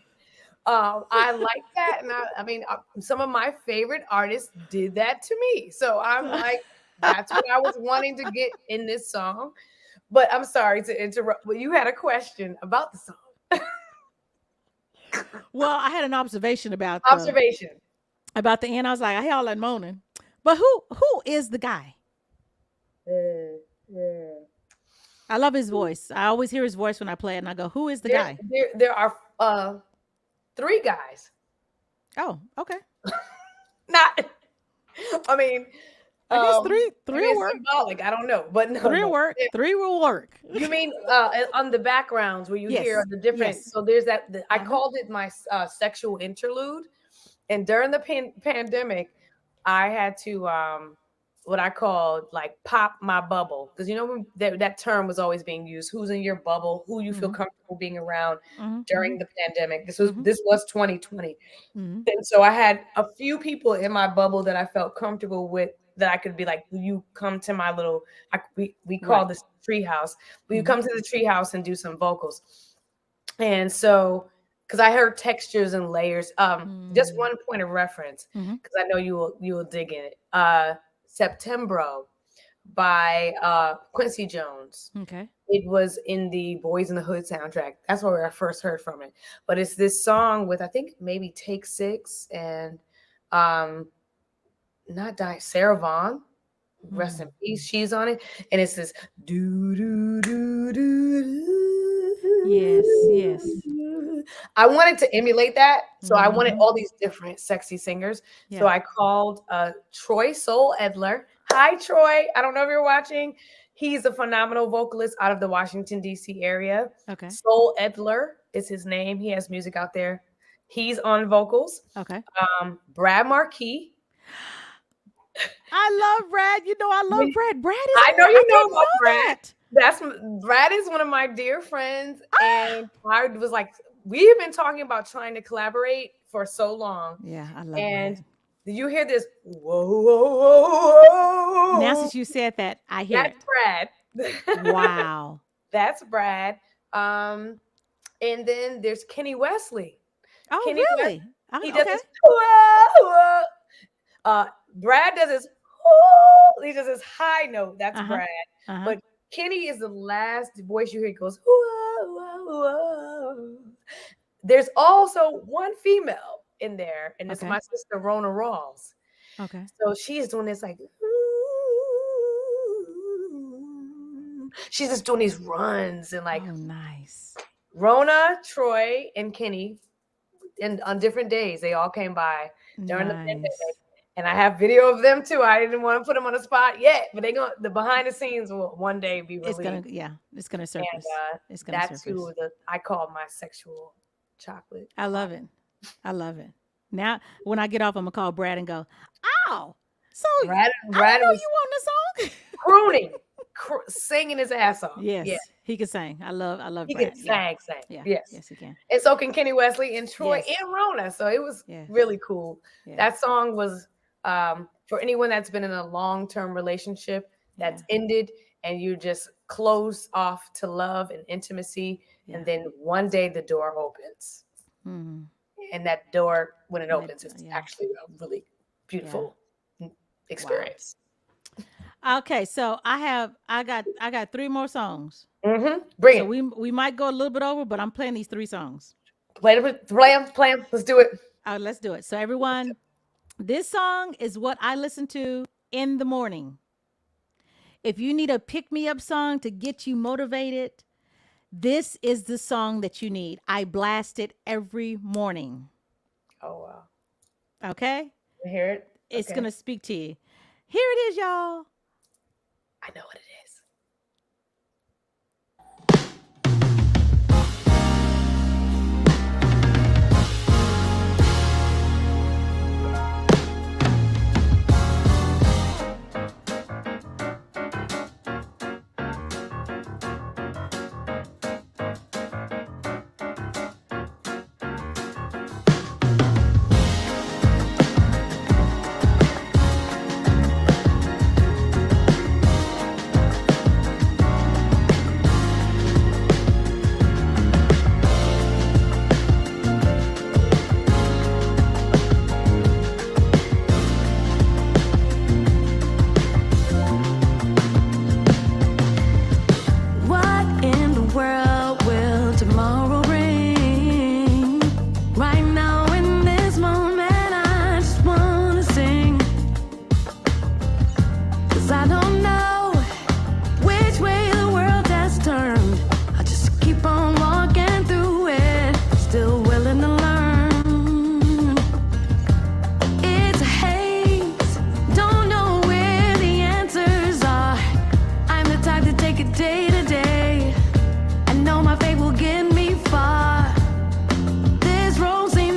I like that, and I mean, some of my favorite artists did that to me. So I'm like, that's what I was wanting to get in this song. But I'm sorry to interrupt. But you had a question about the song. Well, I had an observation Observation. about the end. I was like, I hear all that moaning. But who is the guy? I love his voice. I always hear his voice when I play it, and I go, "Who is the guy?" There are 3 guys. Oh, okay. Not. I mean, I guess maybe will it's work. symbolic. I don't know, but no, Three will no. work. 3 will work. You mean on the backgrounds where you Yes. hear the different? Yes. So there's that. I Uh-huh. called it my sexual interlude, and during the pandemic, I had to what I called like pop my bubble, because you know when that term was always being used. Who's in your bubble? Who you feel Mhm. comfortable being around Mhm. during the pandemic? This Mhm. was 2020. Mhm. And so I had a few people in my bubble that I felt comfortable with, that I could be like, will you come to my little, we call Right. this tree house. Will you Mhm. come to the tree house and do some vocals? And so, because I heard textures and layers. Just Mm. one point of reference, Mhm. because I know you will dig in it. Septembro by Quincy Jones. Okay. It was in the Boys in the Hood soundtrack. That's where I first heard from it. But it's this song with, I think, maybe Take Six and not Die Sarah Vaughan. Rest in peace. She's on it. And it's this do do do Yes. Yes. do. I wanted to emulate that. So I wanted Mhm. all these different sexy singers. So Yeah. I called Troy Soul Edler. Hi, Troy. I don't know if you're watching. He's a phenomenal vocalist out of the Washington, D.C. area. Okay. Soul Edler is his name. He has music out there. He's on vocals. Okay. Brad Marquis. I love Brad. You know I love Brad. Brad is I on know there. I you know didn't about know Brad. that. Brad is one of my dear friends, and I was like, we've been talking about trying to collaborate for so long. Yeah, I love And Brad. did you hear this? Whoa, whoa, whoa, Now whoa. since you said that, I hear That's it. Brad. Wow. That's Brad. And then there's Kenny Wesley. Oh, Kenny West, really? he does Okay. this. Whoa, whoa. Brad does his. Whoa, he does his high note. That's Uh-huh. Brad. Uh-huh. But Kenny is the last voice you hear. He goes. Whoa, whoa, whoa. There's also one female in there, and it's Okay. my sister Rona Rawls. Okay. So she's doing this like. She's just doing these runs and like Oh, nice. Rona, Troy, and Kenny, and on different days they all came by during the pandemic. Nice. And I have video of them too. I didn't want to put them on the spot yet, but the behind the scenes will one day be It's released. it's gonna And surface. It's gonna that's surface. who I call my sexual chocolate. I love it. I love it. Now when I get off, I'm gonna call Brad and go, "Oh, so Brad I Brad didn't know was you on the song." crooning, singing his ass off. Yes, Yeah, he can sing. I love he Brad. can Yeah. sing. Yeah. Yes. Yes, he can. And so can Kenny Wesley and Troy Yes. and Rona. So it was Yes. really cool. Yeah. That song was for anyone that's been in a long-term relationship that's ended, and you just close off to love and intimacy, Yeah. and then one day the door opens. Mhm. And that door, when it And opens, it's yeah. actually a really beautiful experience. Okay, so I got 3 more songs. Bring So it. we might go a little bit over, but I'm playing these 3 songs. Play them. Let's do it. Let's do it. So everyone, this song is what I listen to in the morning. If you need a pick me up song to get you motivated, This is the song that you need. I blast it every morning. Oh wow. Okay? You hear it? It's Okay. going to speak to you. Here it is, y'all. I know what it is. What in the world will tomorrow bring? Right now in this moment, I just wanna sing. 'Cause I don't know which way the world has turned. I just keep on walking through it, still willing to learn. It's a haze, don't know where the answers are. I'm the type to take it day to day. I know my faith will get me far. This road seems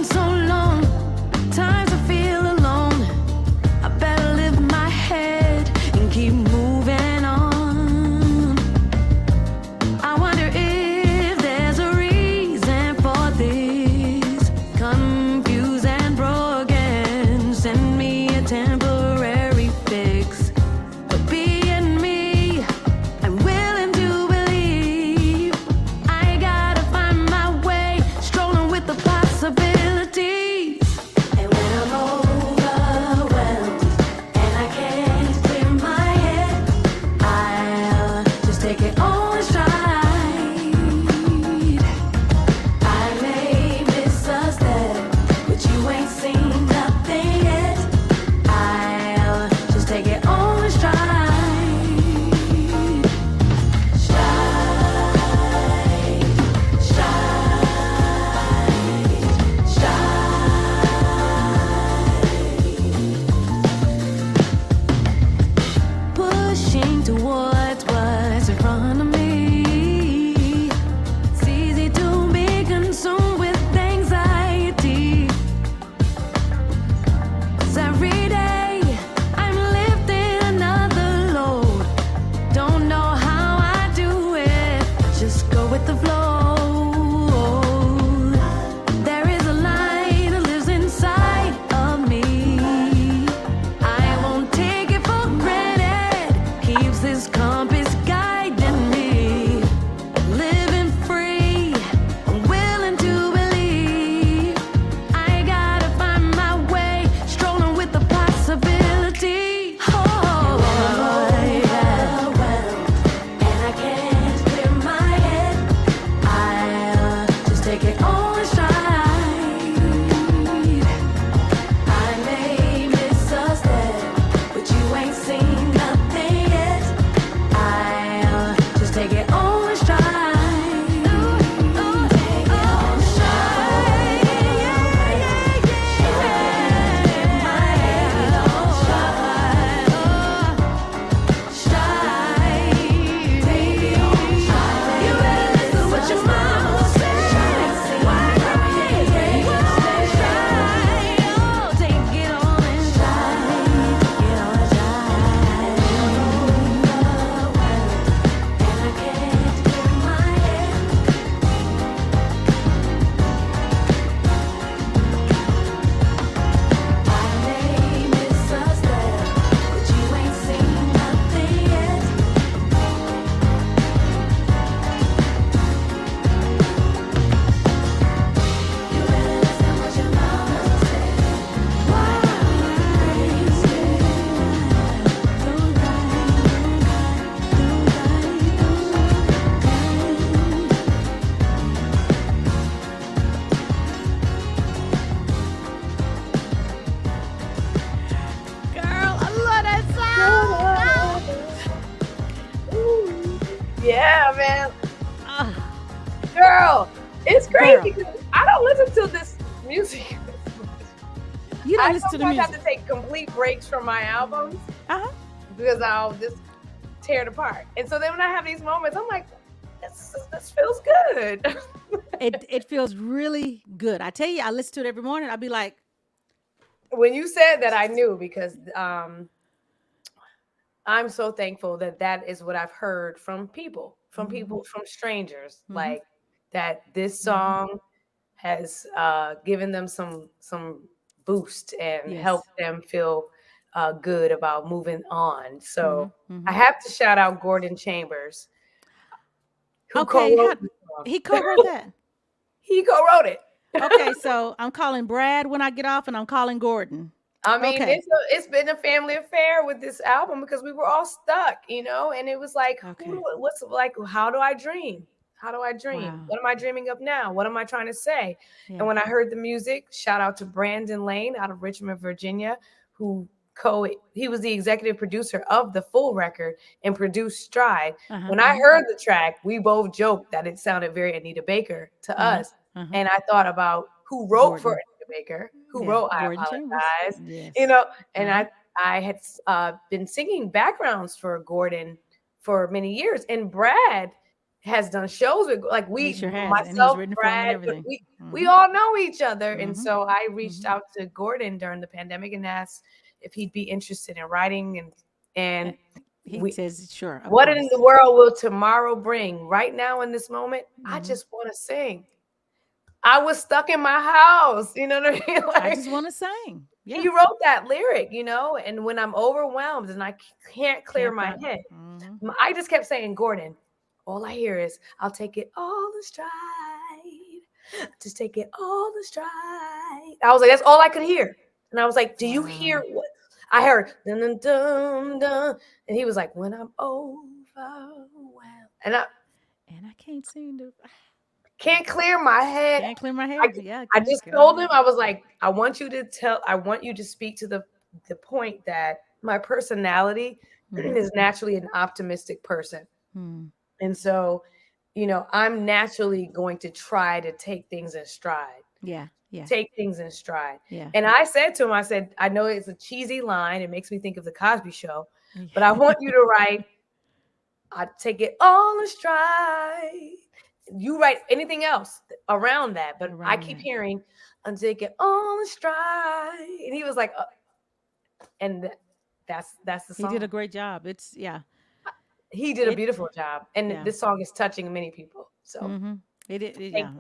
crazy girl. because I don't listen to this music. You don't I listen to the sometimes music. have to take complete breaks from my albums Uh-huh. because I'll just tear it apart. And so then when I have these moments, I'm like, this feels good. It feels really good. I tell you, I listen to it every morning. I'll be like, When you said that, I knew because I'm so thankful that that is what I've heard from people, from strangers, like that this song has given them some boost and yes. helped them feel good about moving on. So I Mm-hmm. have to shout out Gordon Chambers, who Okay, co-wrote the song. he co-wrote that. He co-wrote it. Okay, so I'm calling Brad when I get off, and I'm calling Gordon. I mean, Okay. it's been a family affair with this album because we were all stuck, and it was like, Okay. what's like, how do I dream? How do I dream? Wow. What am I dreaming of now? What am I trying to say? Yeah. And when I heard the music, shout out to Brandon Lane out of Richmond, Virginia, who he was the executive producer of the full record and produced Stride. Uh-huh. When I heard the track, we both joked that it sounded very Anita Baker to us. And I thought about who wrote for Gordon. Anita Baker, who Yeah, wrote I Gordon Chambers. Apologize, Yes. and I had been singing backgrounds for Gordon for many years, and Brad has done shows with like He sure has, and he's myself, written for him and Brad, everything. we all know each other, and Mhm. so I reached out to Gordon during the pandemic and asked if he'd be interested in writing, and He says, sure. Of what course. in the world will tomorrow bring? Right now in this moment, I just want to sing. I was stuck in my house, you know what I mean? I Like, just want to sing. Yeah. he wrote that lyric, and when I'm overwhelmed and I can't clear Can't my find- head, Mhm. I just kept saying, Gordon, all I hear is, I'll take it all in stride. Just take it all in stride. I was like, that's all I could hear. And I was like, do you hear what? I heard, dun, dun, dun, dun. And he was like, when I'm overwhelmed. And I can't seem to. can't clear my head. Can't clear my hair. Yeah. I just told him, I was like, I want you to speak to the point that my personality is naturally an optimistic person. And so, I'm naturally going to try to take things in stride. Yeah. Yeah. Take things in stride. Yeah. And I said to him, I know it's a cheesy line. It makes me think of the Cosby Show, but I want you to write, I take it all in stride. You write anything else around that, but I keep hearing, I take it all in stride. And he was like, and that's the song. He did a great job. He did a beautiful job, and this song is touching many people. So yeah.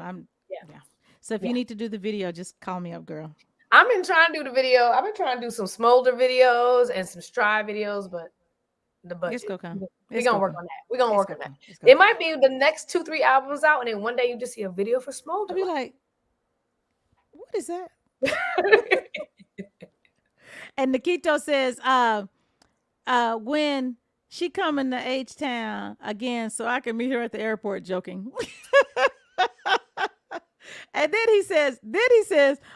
So if you need to do the video, just call me up, girl. I've been trying to do the video. I've been trying to do some Smolder videos and some Stride videos, but the budget. It's gonna come. We're gonna work on that. We're gonna work on that. It might be the next 2-3 albums out, and then one day you just see a video for Smolder. I'll be like, what is that? And Nikito says, when she coming to H-Town again, so I can meet her at the airport, joking. And then he says,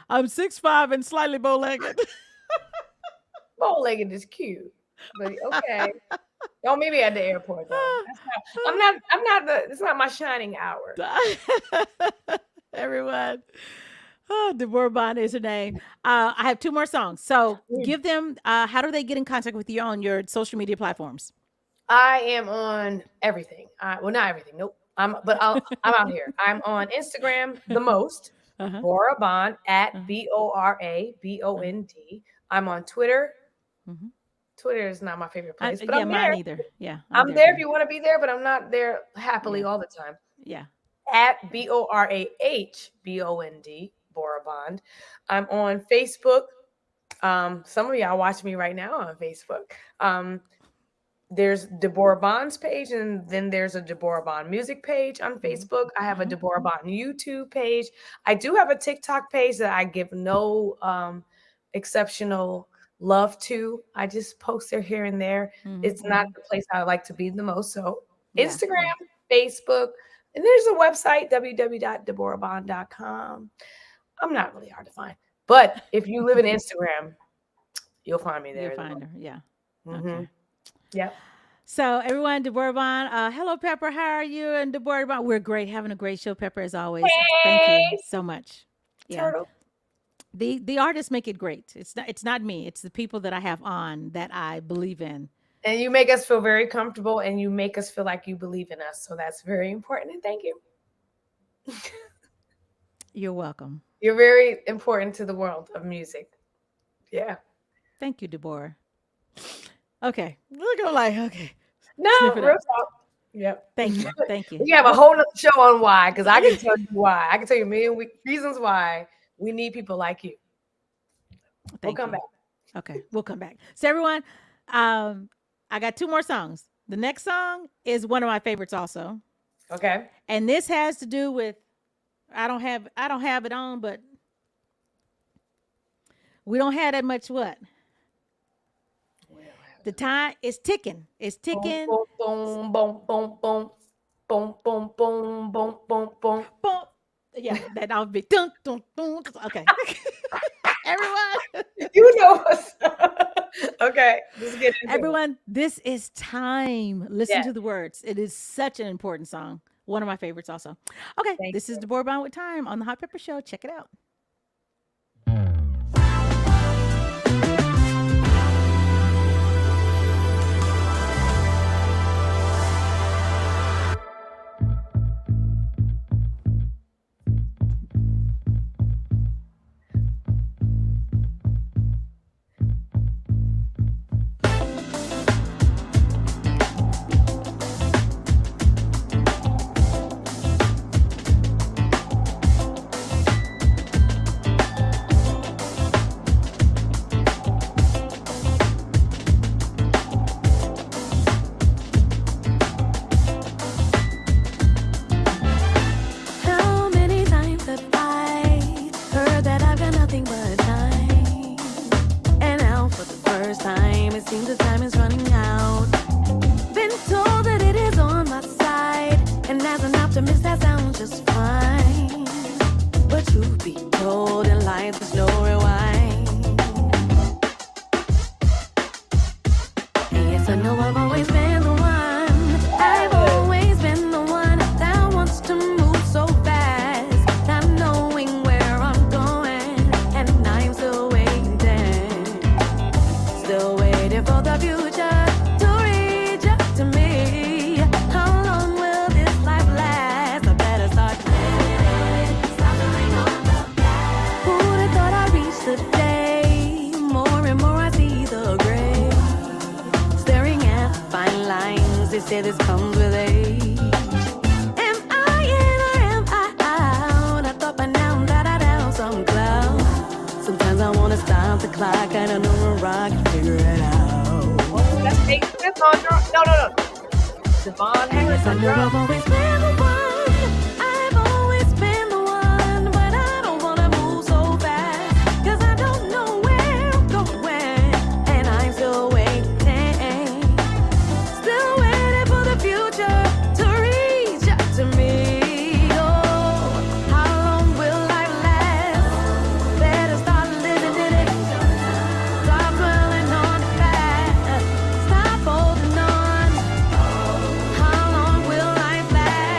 I'm 6'5" and slightly bow-legged. Bow-legged is cute, but okay. Don't meet me at the airport though. It's not my shining hour. Everyone. Oh, Deborah Bond is her name. I have 2 more songs. So give them, how do they get in contact with you on your social media platforms? I am on everything. Well, not everything. Nope. I'm out here. I'm on Instagram the most. Deborah Bond at BORABOND. I'm on Twitter. Twitter is not my favorite place, but I'm there. Mine either. Yeah, I'm there if you want to be there, but I'm not there happily all the time. Yeah. At BORAHBOND, Bora Bond. I'm on Facebook. Some of y'all watch me right now on Facebook. There's Deborah Bond's page, and then there's a Deborah Bond music page on Facebook. I have a Deborah Bond YouTube page. I do have a TikTok page that I give no exceptional love to. I just post there here and there. It's not the place I like to be the most. So Instagram, Facebook, and there's a website, www.deborahbond.com. I'm not really hard to find, but if you live in Instagram, you'll find me there. You'll find her. Yeah. Okay. Yep. So everyone, Deborah Bond, hello Pepper, how are you? And Deborah Bond, we're great, having a great show, Pepper, as always. Thank you Hey, so much. Yeah, turtle. the artists make it great. It's not me. It's the people that I have on that I believe in. And you make us feel very comfortable, and you make us feel like you believe in us. So that's very important. And thank you. You're welcome. You're very important to the world of music. Yeah. Thank you, Deborah. Okay, look, I'm like, okay, No, snip it real up. talk. Yep. Thank you, thank you. We have a whole nother show on why, because I can tell you why. I can tell you a million reasons why we need people like you. We'll Thank come you. back. Okay, we'll come back. So everyone, I got two more songs. The next song is one of my favorites also, Okay. and this has to do with I don't have it on, but we don't have that much what. The time is ticking. It's ticking. Boom, boom, boom, boom, boom, boom, boom, boom, boom, boom, boom. Boom. Yeah, that I'll be dun, dun, dun. Okay. Everyone, You know what's okay. Let's get into it. everyone, this is time. Listen Yeah. to the words. It is such an important song. One of my favorites also. Okay, Thank this is Deborah Bond with Time on the Hot Pepper Show. Check it out. How many times have I heard that I've got nothing but time? And now for the first time, it seems the time is running out. Been told that it is on my side, and as an optimist, that sounds just fine. But truth be told, in life there's no rewind. Yes, I know I've always been the one. I've always been the one that wants to move so fast, not knowing where I'm going, and I'm still waiting for the future to reach out to me. How long will this life last? I better start living, stop living on the past. Who'd have thought I'd reach the day? More and more I see the gray. Staring at fine lines, they say this comes with age. Am I in or am I out? I thought by now that I'd have some clout. Sometimes I wanna stop the clock, I don't know where I can figure it out. Let's take this on drum. No. Devon Harris I on know I've drum. always been the one. I've always been the one, but I don't wanna move so fast, 'cause I don't know where I'm going, and I'm still waiting for the future to reach out to me. Oh, how long will life last? Better start living in it. Stop dwelling on the past. Stop holding on. How long will life last?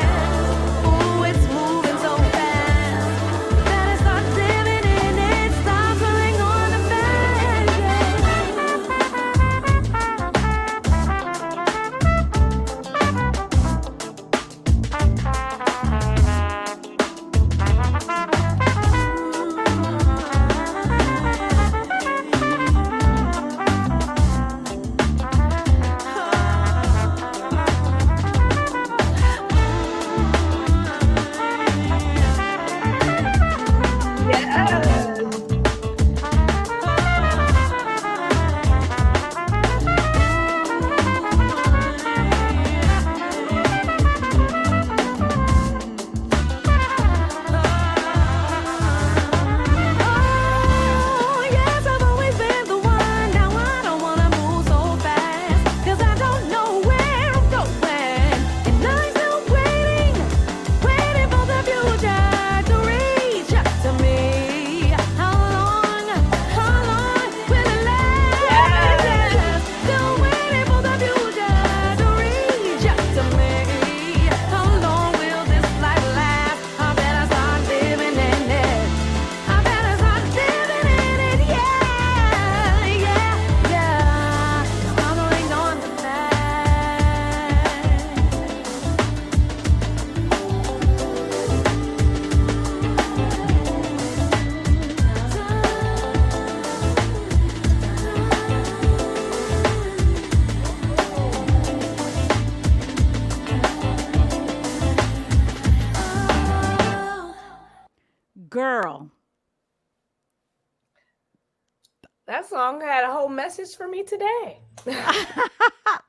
That song had a whole message for me today.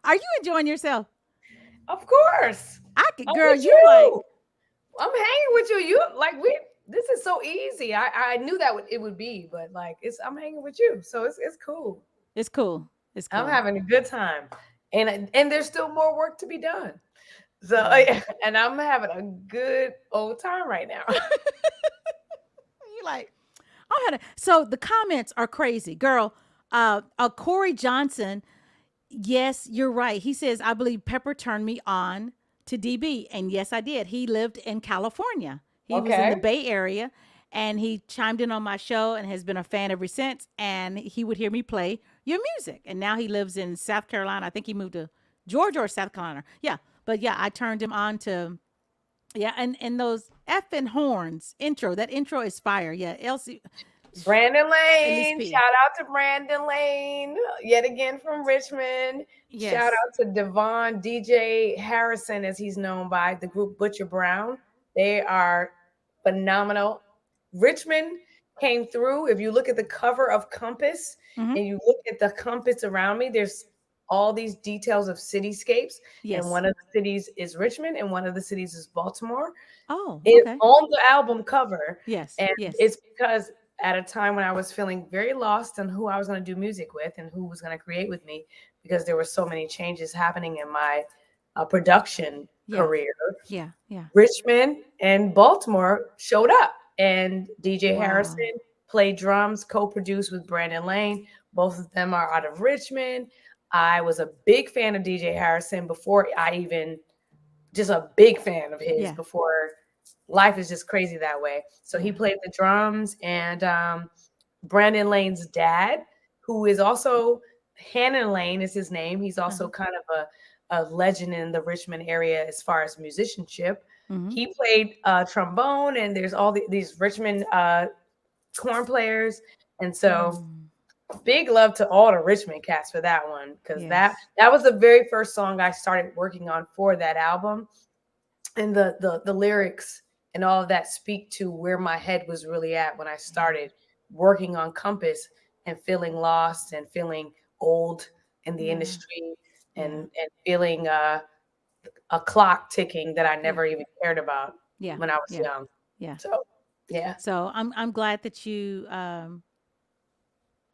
Are you enjoying yourself? Of course. I could, I'm girl, with you like, you. I'm hanging with you. You like we. This is so easy. I knew that it would be, but like I'm hanging with you, so it's cool. it's cool. It's I'm cool. having a good time, and there's still more work to be done. So Yeah. and I'm having a good old time right now. You like, I had a, so the comments are crazy, girl. Corey Johnson. Yes, you're right. He says, I believe Pepper turned me on to DB. And yes, I did. He lived in California. He was in the Okay. Bay Area and he chimed in on my show and has been a fan ever since. And he would hear me play your music. And now he lives in South Carolina. I think he moved to Georgia or South Carolina. Yeah. But yeah, I turned him on to, yeah. And those effing horns intro, that intro is fire. Yeah. Elsie, Brandon Lane, LSP. shout out to Brandon Lane, yet again from Richmond. Shout Yes. out to Devon DJ Harrison, as he's known by the group Butcher Brown. They are phenomenal. Richmond came through. If you look at the cover of Compass Mm-hmm. and you look at the compass around me, there's all these details of cityscapes. And Yes. one of the cities is Richmond, and one of the cities is Baltimore. Oh, It okay. on the album cover, Yes. and Yes. it's because at a time when I was feeling very lost on who I was going to do music with and who was going to create with me, because there were so many changes happening in my production Yeah. career. Yeah. Yeah. Richmond and Baltimore showed up, and DJ Wow. Harrison played drums, co-produced with Brandon Lane. Both of them are out of Richmond. I was a big fan of DJ Harrison before I even just a big fan of his Yeah. before. Life is just crazy that way. So he Yeah. played the drums, and Brandon Lane's dad, who is also Hannon Lane is his name. He's also Uh-huh. kind of a legend in the Richmond area as far as musicianship. Mm-hmm. He played trombone, and there's all these Richmond corn players. And so Mm. big love to all the Richmond cats for that one, because Yes. that was the very first song I started working on for that album. And the lyrics and all of that speak to where my head was really at when I started working on Compass and feeling lost and feeling old in the Yeah. industry, Yeah. and feeling a clock ticking that I Yeah. never even cared about Yeah. when I was Yeah. young. Yeah. So yeah. So I'm glad that you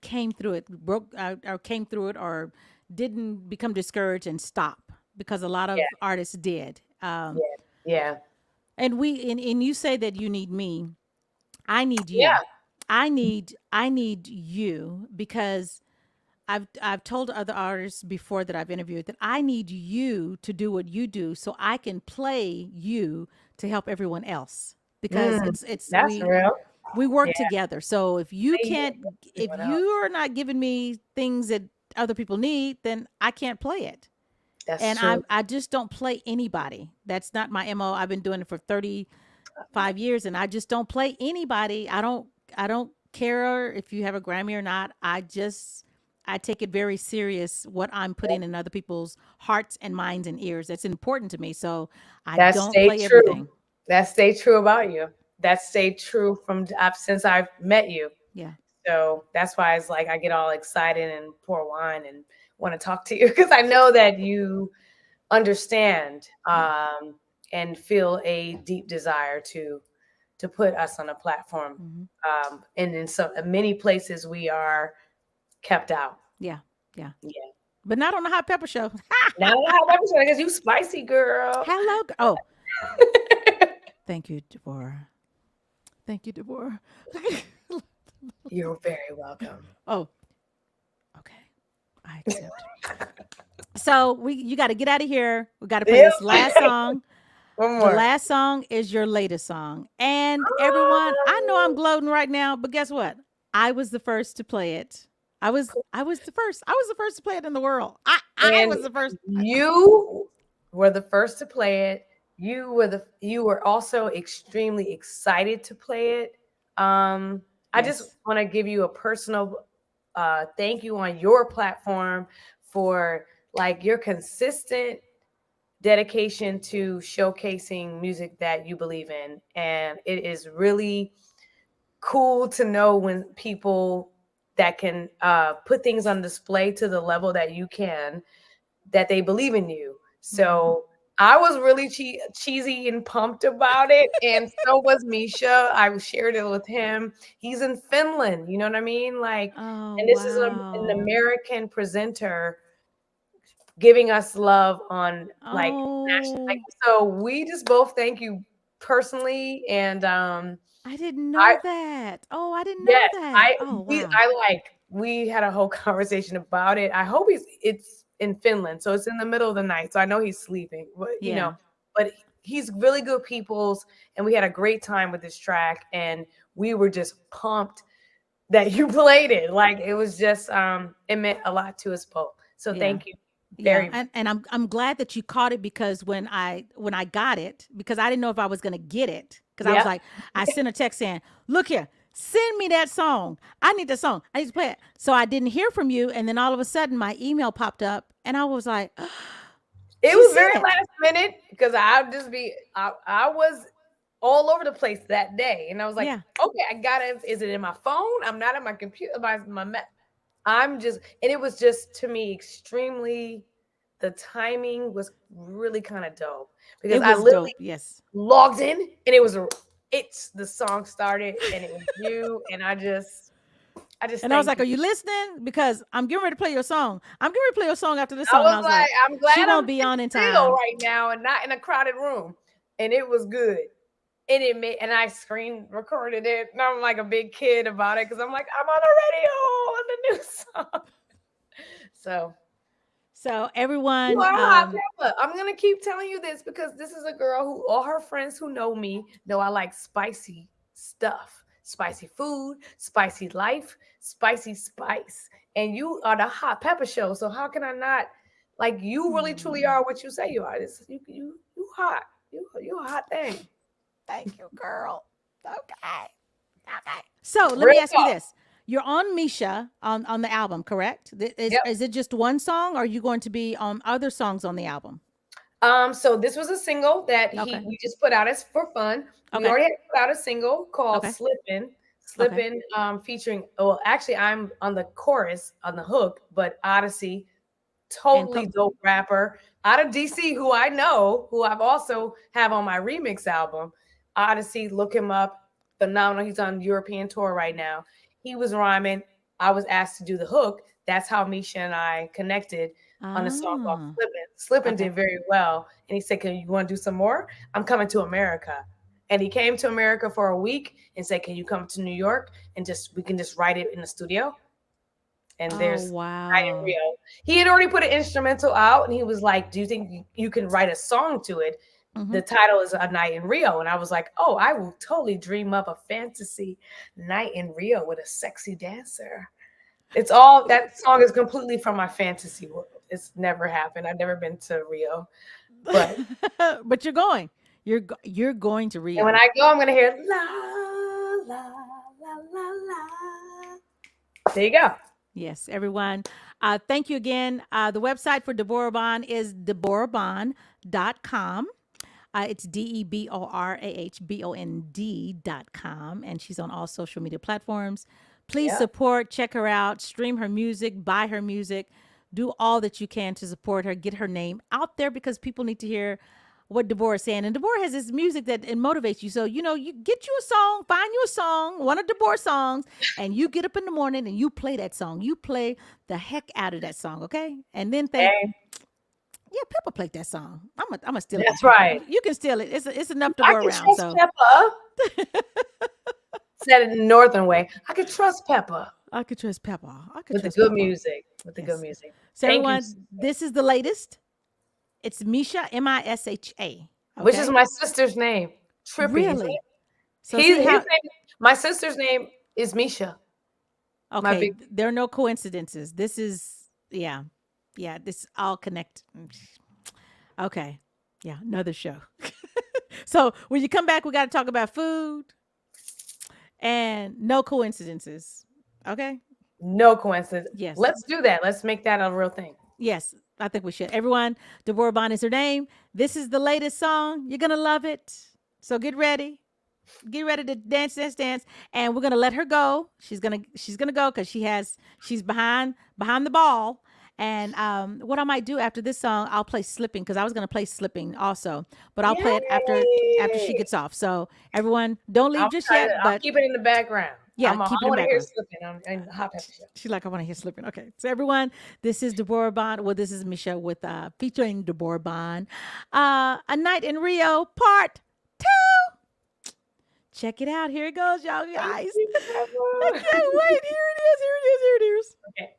came through it, broke or came through it, or didn't become discouraged and stop because a lot Yeah. of artists did. Yeah. Yeah. And and you say that you need me. I need Yeah. you. I need you because I've told other artists before that I've interviewed that I need you to do what you do so I can play you to help everyone else because Mm, it's that's real. we Yeah. work together. So Play you and if everyone you else. are not giving me things that other people need, then I can't play it. That's And true. I just don't play anybody. That's not my MO. I've been doing it for 35 years and I just don't play anybody. I don't care if you have a Grammy or not. I take it very serious what I'm putting in other people's hearts and minds and ears. That's important to me. So I That don't stayed play true. everything. That stayed true about you. That stayed true from since I've met you. Yeah. So that's why it's like I get all excited and pour wine and want to talk to you, because I know that you understand, Yeah. and feel a deep desire to put us on a platform. Hmm. And in some many places we are kept out. Yeah. Yeah. Yeah. But not on the hot pepper show. Now I have episode because you spicy girl. Hello. Oh, thank you, Deborah. Thank you, Deborah. You're very welcome. Oh, okay. I accept. So you got to get out of here. We got to play this last song. One The more. last song is your latest song. And everyone, I know I'm gloating right now, but guess what? I was the first to play it. I was the first. I was the first to play it in the world. I And was the first. you were the first to play it. You were also extremely excited to play it. I just Yes. want to give you a personal thank you on your platform for like your consistent dedication to showcasing music that you believe in. And it is really cool to know when people that can put things on display to the level that you can, that they believe in you. So I was really cheesy and pumped about it. And so was Misha. I shared it with him. He's in Finland. You know what I mean? Like, Oh, and this is an wow. American presenter giving us love on like national. Like, Oh, so we just both thank you personally. And I didn't I know that. Oh, I didn't know yes, that. Oh, wow. we had a whole conversation about it. I hope it's in Finland, so it's in the middle of the night. So I know he's sleeping, but Yeah. but he's really good people's, and we had a great time with this track, and we were just pumped that you played it. Like it was just it meant a lot to us both. So Yeah. thank you Yeah, very much. and I'm glad that you caught it because when I got it, because I didn't know if I was gonna get it, because I was Yep. like, I sent a text saying, "Look here, send me that song. I need the song. I need to play it." So I didn't hear from you, and then all of a sudden my email popped up, and I was like, It "She was sent very it." last minute because I was all over the place that day, and I was like, Yeah, okay, I got it. Is it in my phone? I'm not at my computer. I'm just, and it was just to me extremely. The timing was really kind of dope because it I was literally dope. Yes, logged in and it's the song started and it was you and I just and I was thank like, you. "Are you listening?" Because I'm getting ready to play your song. I'm getting ready to play your song after this I song, and I was was like, like, I'm "She glad I'm won't be sitting on in still time." right now and not in a crowded room. And it was good. And I screen recorded it. And I'm like a big kid about it because I'm like, I'm on the radio on the new song. So So you everyone, are hot pepper. I'm gonna keep telling you this because this is a girl who all her friends who know me know I like spicy stuff, spicy food, spicy life, spicy spice. And you are the hot pepper show. So how can I not like you really truly are what you say you are? You hot. You a hot thing. thank you, girl. Okay. Okay. So let Real me ask you talk. this. You're on Misha on the album, correct? Yep. Is it just one song or are you going to be on other songs on the album? So this was a single that Okay. we just put out as for fun. We Okay. already had put out a single called Okay. Slippin'. Okay. Slippin', featuring well, actually I'm on the chorus on the hook, but Odyssey, And totally dope rapper out of DC who I know, who I've also have on my remix album. Odyssey, look him up. Phenomenal. He's on European tour right now. He was rhyming. I was asked to do the hook. That's how Misha and I connected on a song called ah, Slippin'. Slippin' okay. did very well. And he said, "Can you want to do some more? I'm coming to America." And he came to America for a week and said, "Can you come to New York and we can just write it in the studio?" And Oh there's Night in wow. Rio. He had already put an instrumental out, and he was like, "Do you think you can write a song to it?" Mm-hmm. The title is A Night in Rio, and I was like, "Oh, I will totally dream up a fantasy night in Rio with a sexy dancer." It's all that song is completely from my fantasy world. It's never happened. I've never been to Rio, but But you're going. You're going to and when Rio. I go, I'm gonna hear la la la la la. There you go. Yes, everyone. Thank you again. The website for Deborah Bond is deborahbond.com. It's DeborahBond.com. And she's on all social media platforms. Please Yeah. support, check her out, stream her music, buy her music, do all that you can to support her, get her name out there because people need to hear what Deborah is saying. And Deborah has this music that it motivates you. So, you get you a song, find you a song, one of Deborah's songs, and you get up in the morning and you play that song. You play the heck out of that song, okay? And then think, Hey, yeah, Pepper played that song. I'm gonna steal it from that's Pepper. right. You can steal it. It's enough to I go can around. trust So Peppa. Said it in the northern way. I could trust Peppa I could trust Pepper. I could with the trust good Pepper. music. With the good Yes. music. So Thank you. everyone, this is the latest. It's Misha, Misha. Which is Okay. my sister's name. Trippy. Really? So His see name, how my sister's name is Misha. My okay, big there are no coincidences. This is yeah. Yeah, this all connect. Okay. Yeah, another show. So when you come back, we got to talk about food and no coincidences. Okay? no coincidence. Yes. Let's do that. Let's make that a real thing. Yes, I think we should. Everyone, Deborah Bond is her name. This is the latest song. You're going to love it. So get ready. Get ready to dance, dance, dance, and we're gonna let her go. She's gonna go because she's behind the ball. And what I might do after this song, I'll play Slipping because I was gonna play Slipping also, but I'll play it after she Yay! gets off. So everyone, don't leave just yet. I'll But keep it in the background. yeah, I keep it in want to hear background. slipping on in the Hot Pepper Show. She's like, I want to hear Slipping. Okay, so everyone, this is Deborah Bond. Well, this is Michelle with featuring Deborah Bond, A Night in Rio Part 2. Check it out. Here it goes, y'all guys. I can't wait. Here it is. Here it is. Here it is. Okay.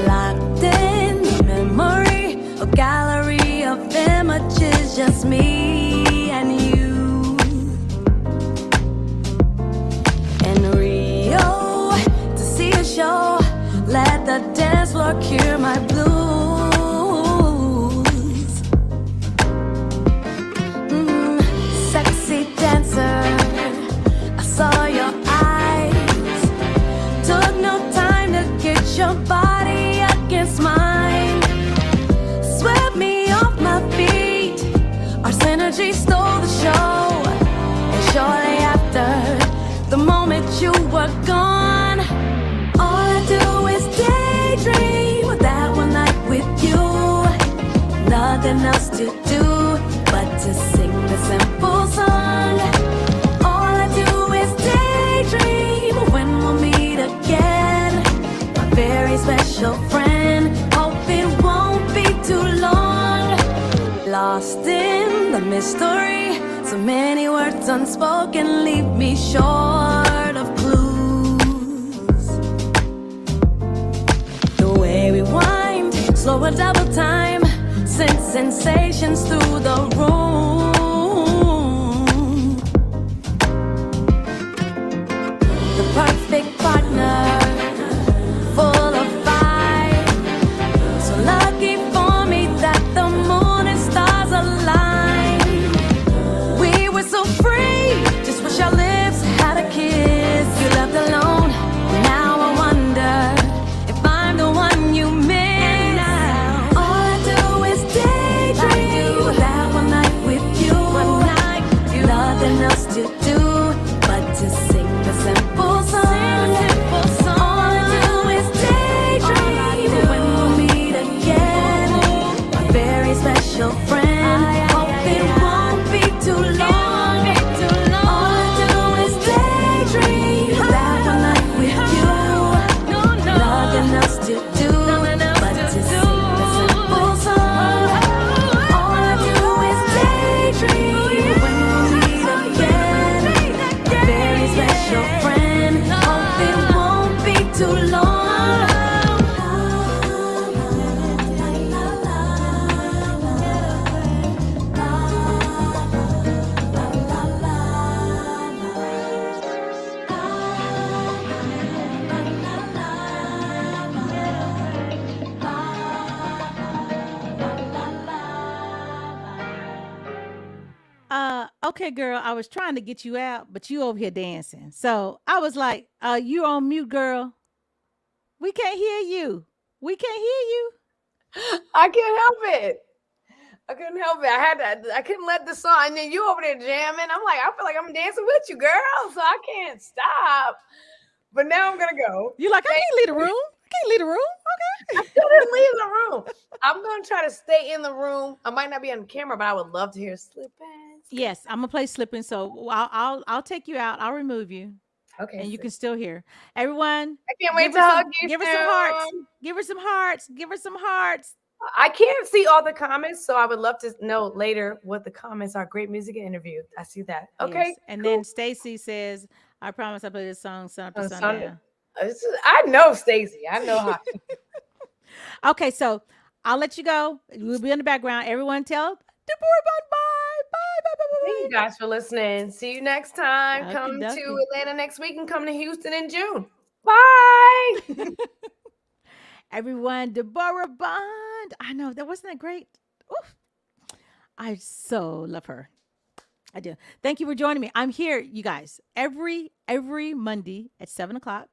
Locked in the memory, a gallery of images, just me and you. In Rio, to see a show, let the dance floor cure my blues. Sexy dancer, I saw your eyes. Took no time to get your body against mine. Swept me off my feet. Our synergy stole the show. And shortly after, the moment you were gone, all I do is daydream of that one night with you. Nothing else to do but to sing the simple song. All I do is daydream of when we'll meet again. My very special friend, hope it won't be too long. Lost in the mystery, so many words unspoken leave me short of clues. The way we wind, slow a double time, send sensations through the room. The perfect partner, full of fight. So lucky for me that the moon and stars aligned. We were so free, just wish our lips had a kiss. You left alone, now I wonder if I'm the one you miss. All I do is daydream that one night with you. Nothing else to do but to sing the simple song. All I do is daydream when we'll meet again. My very special friend, hope it won't be too long. All I do is daydream that one night with you. Nothing else to do but to sing the simple song. All I do is daydream when we'll meet again. My very special friend, hope it won't be too long. Okay, girl, I was trying to get you out, but you over here dancing. So I was like, you on mute, girl. We can't hear you. We can't hear you. I can't help it. I couldn't help it. I couldn't let the song. And then you over there jamming. I'm like, I feel like I'm dancing with you, girl. So I can't stop. But now I'm gonna go. You're like, I can't leave the room. I can't leave the room. I couldn't leave the room. I'm gonna try to stay in the room. I might not be on camera, but I would love to hear slipping. Yes, I'm gonna play Slipping. So I'll take you out. I'll remove you, Okay. and you can still hear everyone. I can't wait Give to her hug some, you. give her some hearts. Give her some hearts. Give her some hearts. I can't see all the comments, so I would love to know later what the comments are. Great music and interview. I see that. Okay. Yes. And cool. then Stacy says, "I promise I play this song sun up to On Sunday. sundown." I know Stacy. I know how. Okay, so I'll let you go. We'll be in the background. Everyone tell Deborah Bond bye. Bye, bye, bye, Thank bye, you guys for listening. See you next time. bye. Come Okie to dokie. Atlanta next week and come to Houston in June. Bye. Everyone, Deborah Bond. I know, that wasn't that great. Oof. I so love her. I do. Thank you for joining me. I'm here, you guys, every Monday at 7 o'clock.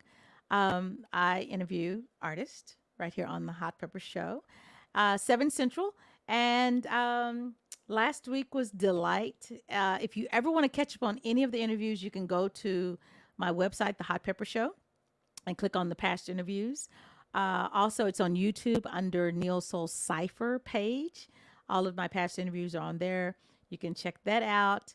I interview artists right here on the Hot Pepper Show, 7 Central. And last week was Delight. If you ever want to catch up on any of the interviews, you can go to my website, The Hot Pepper Show, and click on the past interviews. Also, it's on YouTube under Neil Soul Cypher page. All of my past interviews are on there. You can check that out.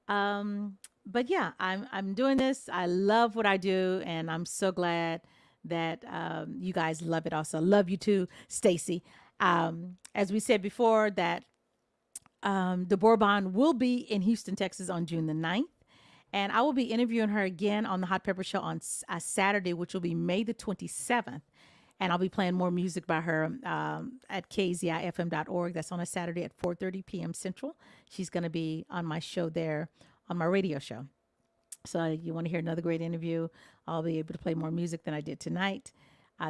But yeah, I'm doing this. I love what I do, and I'm so glad that you guys love it. Also, love you too, Stacy. As we said before, that Deborah Bond will be in Houston, Texas on June the 9th. And I will be interviewing her again on the Hot Pepper Show on Saturday, which will be May the 27th. And I'll be playing more music by her at kzifm.org. That's on a Saturday at 4:30 p.m. Central. She's going to be on my show there, on my radio show. So you want to hear another great interview, I'll be able to play more music than I did tonight.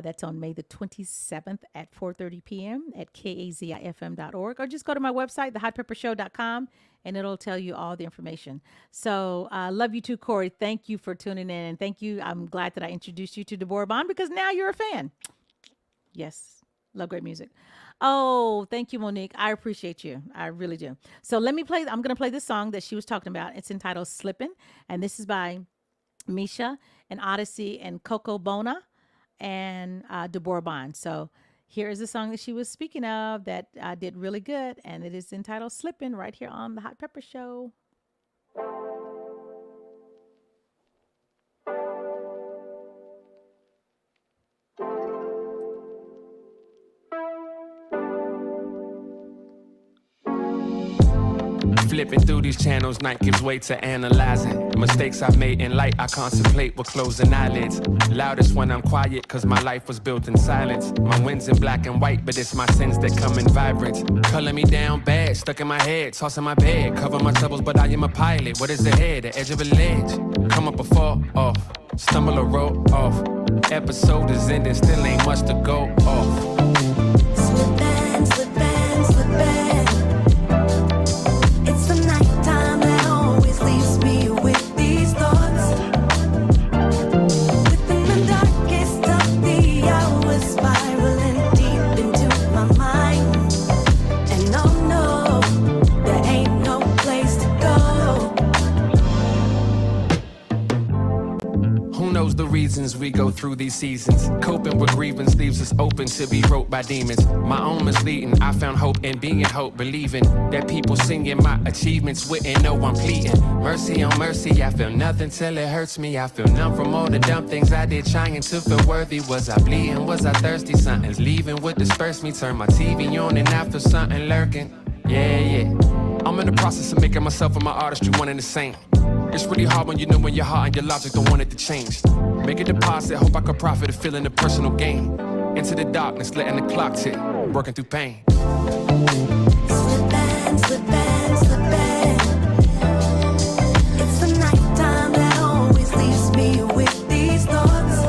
That's on May the 27th at 4:30 p.m. at kazifm.org. Or just go to my website, thehotpeppershow.com, and it'll tell you all the information. So love you too, Corey. Thank you for tuning in. And thank you. I'm glad that I introduced you to Deborah Bond because now you're a fan. Yes. Love great music. Oh, thank you, Monique. I appreciate you. I really do. So I'm going to play this song that she was talking about. It's entitled Slippin'. And this is by Misha and Odyssey and Coco Bona and Deborah Bond. So here is the song that she was speaking of that did really good. And it is entitled Slippin' right here on the Hot Pepper Show. Flipping through these channels, night gives way to analyzing. Mistakes I've made in light, I contemplate with closing eyelids. Loudest when I'm quiet, cause my life was built in silence. My wins in black and white, but it's my sins that come in vibrant. Color me down bad, stuck in my head, tossing my bed. Cover my troubles, but I am a pilot. What is ahead? The edge of a ledge. Come up or fall off, stumble or roll off. Episode is ending, still ain't much to go off. Slippin', slippin', slippin'. It's the nighttime that always leaves me with these thoughts. Within the darkest of the hours, spiraling deep into my mind. And oh no, there ain't no place to go. Who knows the reasons we go through these seasons? Coping with grievance leaves us open to be wrote by demons. My own misleading, I found hope in being hope, believing that people singing my achievements wouldn't know I'm pleading. Mercy on mercy, I feel nothing till it hurts me. I feel numb from all the dumb things I did, trying to feel worthy. Was I bleeding? Was I thirsty? Something's leaving would disperse me. Turn my TV on and I feel something lurking. Yeah. I'm in the process of making myself and my artistry one and the same. It's really hard when you know when your heart and your logic don't want it to change. Make a deposit, hope I could profit a feeling of personal gain. Into the darkness, letting the clock tick, working through pain. Slippin', slippin', slippin'. It's the nighttime that always leaves me with these thoughts.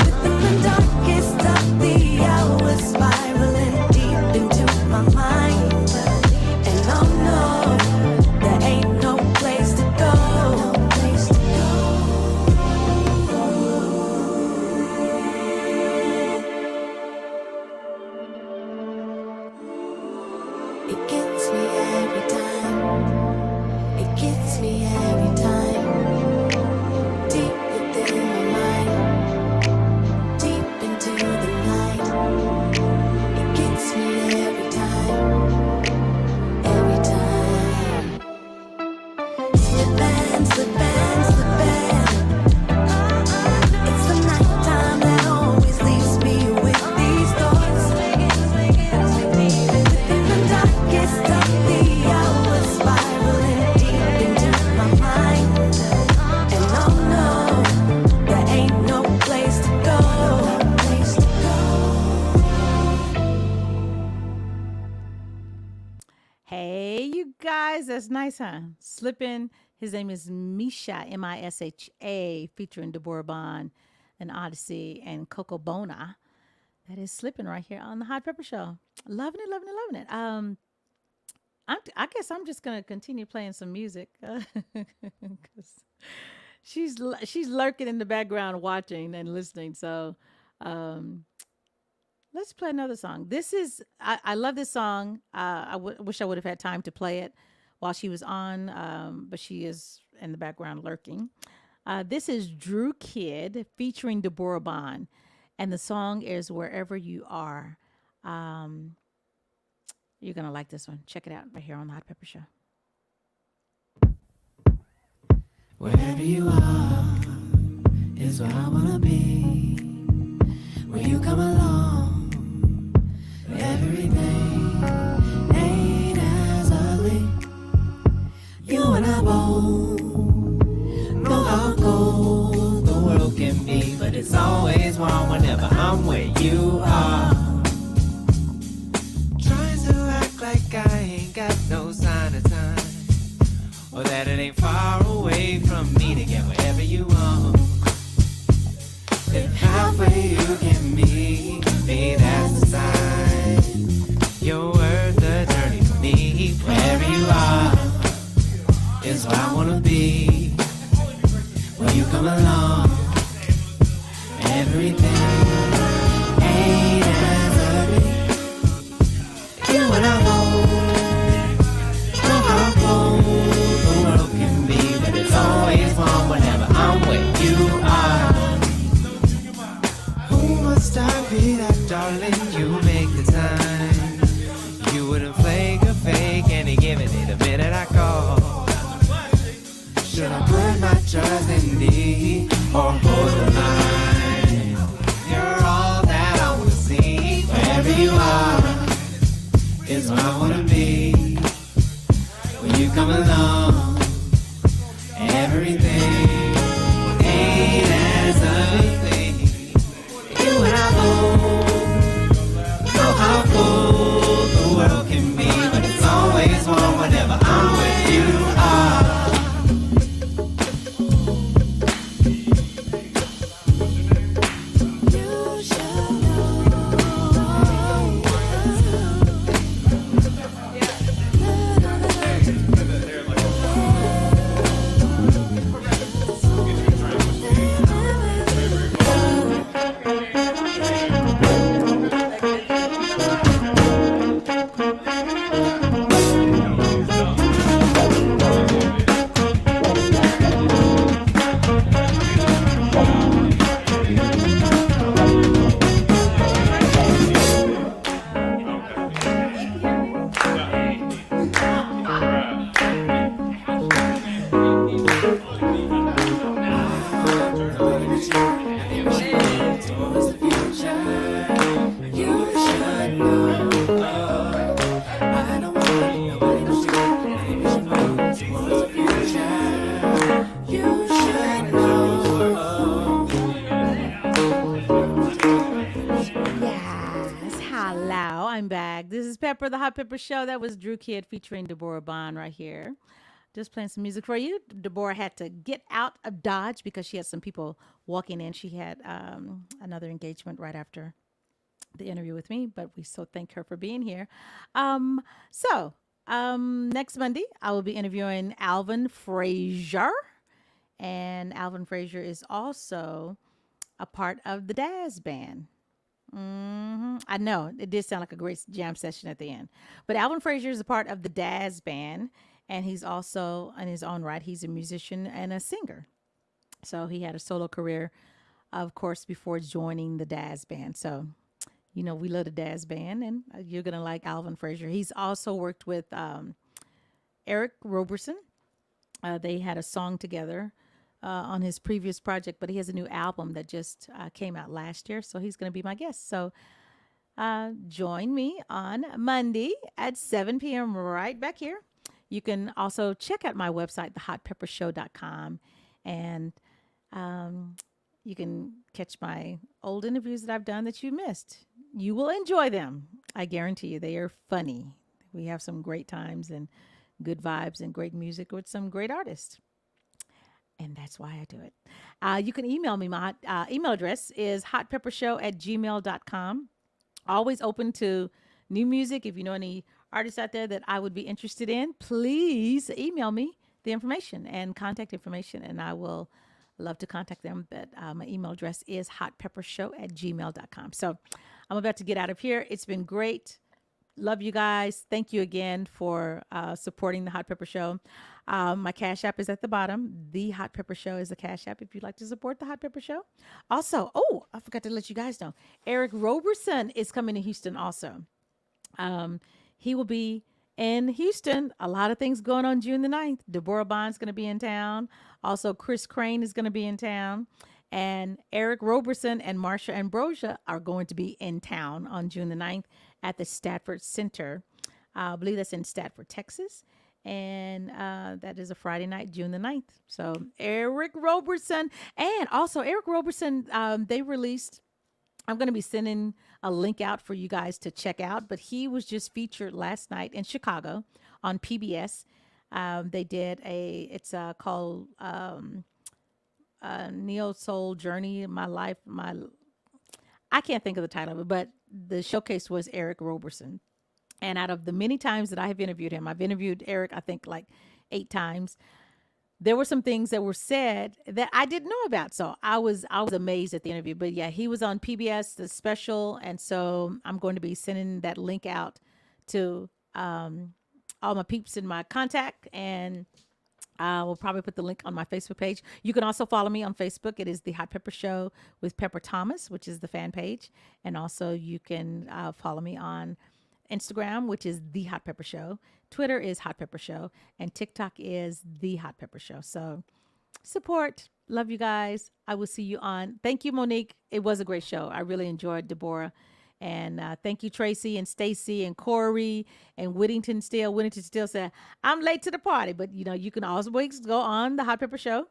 Within the darkest of the hours, spiraling deep into my mind. And oh no, there ain't no place to go. It guys. That's nice, huh? Slippin'. His name is Misha, Misha, featuring Deborah Bond and Odyssey and Coco Bona. That is slipping right here on the Hot Pepper Show. Loving it, loving it, loving it. I guess I'm just gonna continue playing some music because she's lurking in the background, watching and listening. So um, let's play another song. This is I love this song. Wish I would have had time to play it while she was on, but she is in the background lurking. This is Drew Kidd featuring Deborah Bond, and the song is "Wherever You Are." Um, you're gonna like this one. Check it out right here on the Hot Pepper Show. Wherever you are is where I wanna be. Where you come along, everything ain't as ugly. You and I both know how cold the world can be, but it's always warm whenever I'm where you are. Trying to act like I ain't got no sign of time, or that it ain't far away from me to get wherever you are. If halfway you get me, that's the sign. You're worth the journey for me. Wherever you are is where I wanna be. When you come along, everything ain't as ugly. You and I both know how cold the world can be, but it's always warm whenever I'm with you are. Who must I be that, darling? You make the time. You wouldn't flake or fake any given it the minute I call. Should I put my trust in thee or hold the line? You're all that I wanna see. Wherever you are is where I wanna be. When you come along, everything ain't as ugly. You and I both know how cold the world can be, but it's always warm whenever I'm with you. Pepper, the Hot Pepper Show. That was Drew Kidd featuring Deborah Bond right here. Just playing some music for you. Deborah had to get out of Dodge because she had some people walking in. She had another engagement right after the interview with me, but we so thank her for being here. Next Monday, I will be interviewing Alvin Frazier. And Alvin Frazier is also a part of the Daz Band. I know it did sound like a great jam session at the end, but Alvin Frazier is a part of the Daz Band, and he's also in his own right. He's a musician and a singer. So he had a solo career, of course, before joining the Daz Band. So, you know, we love the Daz Band, and you're gonna like Alvin Frazier. He's also worked with Eric Roberson. They had a song together on his previous project, but he has a new album that just came out last year, so he's going to be my guest. So join me on Monday at 7 p.m. right back here. You can also check out my website, thehotpeppershow.com, and you can catch my old interviews that I've done that you missed. You will enjoy them. I guarantee you. They are funny. We have some great times and good vibes and great music with some great artists. And that's why I do it. You can email me. My email address is hotpeppershow@gmail.com. Always open to new music. If you know any artists out there that I would be interested in, please email me the information and contact information, and I will love to contact them. But my email address is hotpeppershow@gmail.com. So I'm about to get out of here. It's been great. Love you guys. Thank you again for supporting the Hot Pepper Show. My Cash App is at the bottom. The Hot Pepper Show is the Cash App if you'd like to support the Hot Pepper Show. Also, I forgot to let you guys know. Eric Roberson is coming to Houston also. He will be in Houston. A lot of things going on June the 9th. Deborah Bond's going to be in town. Also, Chris Crane is going to be in town. And Eric Roberson and Marsha Ambrosia are going to be in town on June the 9th at the Stafford Center. I believe that's in Stafford, Texas. And that is a Friday night, June the 9th. So Eric Roberson. And also Eric Roberson, they released, I'm going to be sending a link out for you guys to check out. But he was just featured last night in Chicago on PBS. They did it's called Neo Soul Journey, My Life, I can't think of the title of it, but the showcase was Eric Roberson. And out of the many times that I have interviewed him, I've interviewed Eric, I think like 8 times. There were some things that were said that I didn't know about. So I was amazed at the interview. But yeah, he was on PBS, the special. And so I'm going to be sending that link out to all my peeps in my contact. And I will probably put the link on my Facebook page. You can also follow me on Facebook. It is The Hot Pepper Show with Pepper Thomas, which is the fan page. And also you can follow me on Instagram, which is The Hot Pepper Show. Twitter is Hot Pepper Show. And TikTok is The Hot Pepper Show. So support. Love you guys. I will see you on. Thank you, Monique. It was a great show. I really enjoyed Deborah. And thank you, Tracy and Stacy and Corey and Whittington Steele. Whittington Steele said, I'm late to the party. But, you can always go on The Hot Pepper Show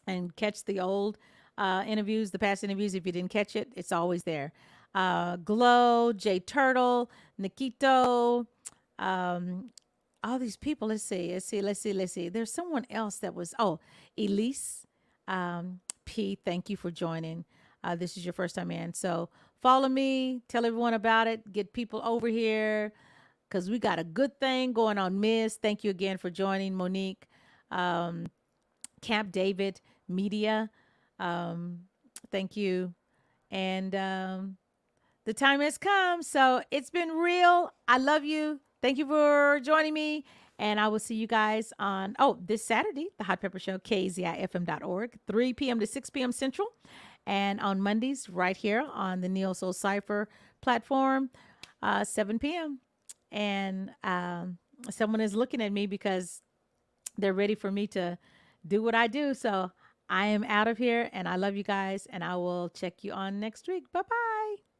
and catch the old interviews, the past interviews. If you didn't catch it, it's always there. Glow, Jay Turtle, Nikito, all these people. Let's see. There's someone else that was, Elise P. Thank you for joining. This is your first time in. So follow me, tell everyone about it, get people over here because we got a good thing going on. Miss, thank you again for joining. Monique, Camp David Media, thank you. And the time has come. So it's been real. I love you. Thank you for joining me. And I will see you guys on, this Saturday, the Hot Pepper Show, KZIFM.org, 3 p.m. to 6 p.m. Central. And on Mondays, right here on the Neo Soul Cypher platform, 7 p.m. And someone is looking at me because they're ready for me to do what I do. So I am out of here, and I love you guys, and I will check you on next week. Bye-bye.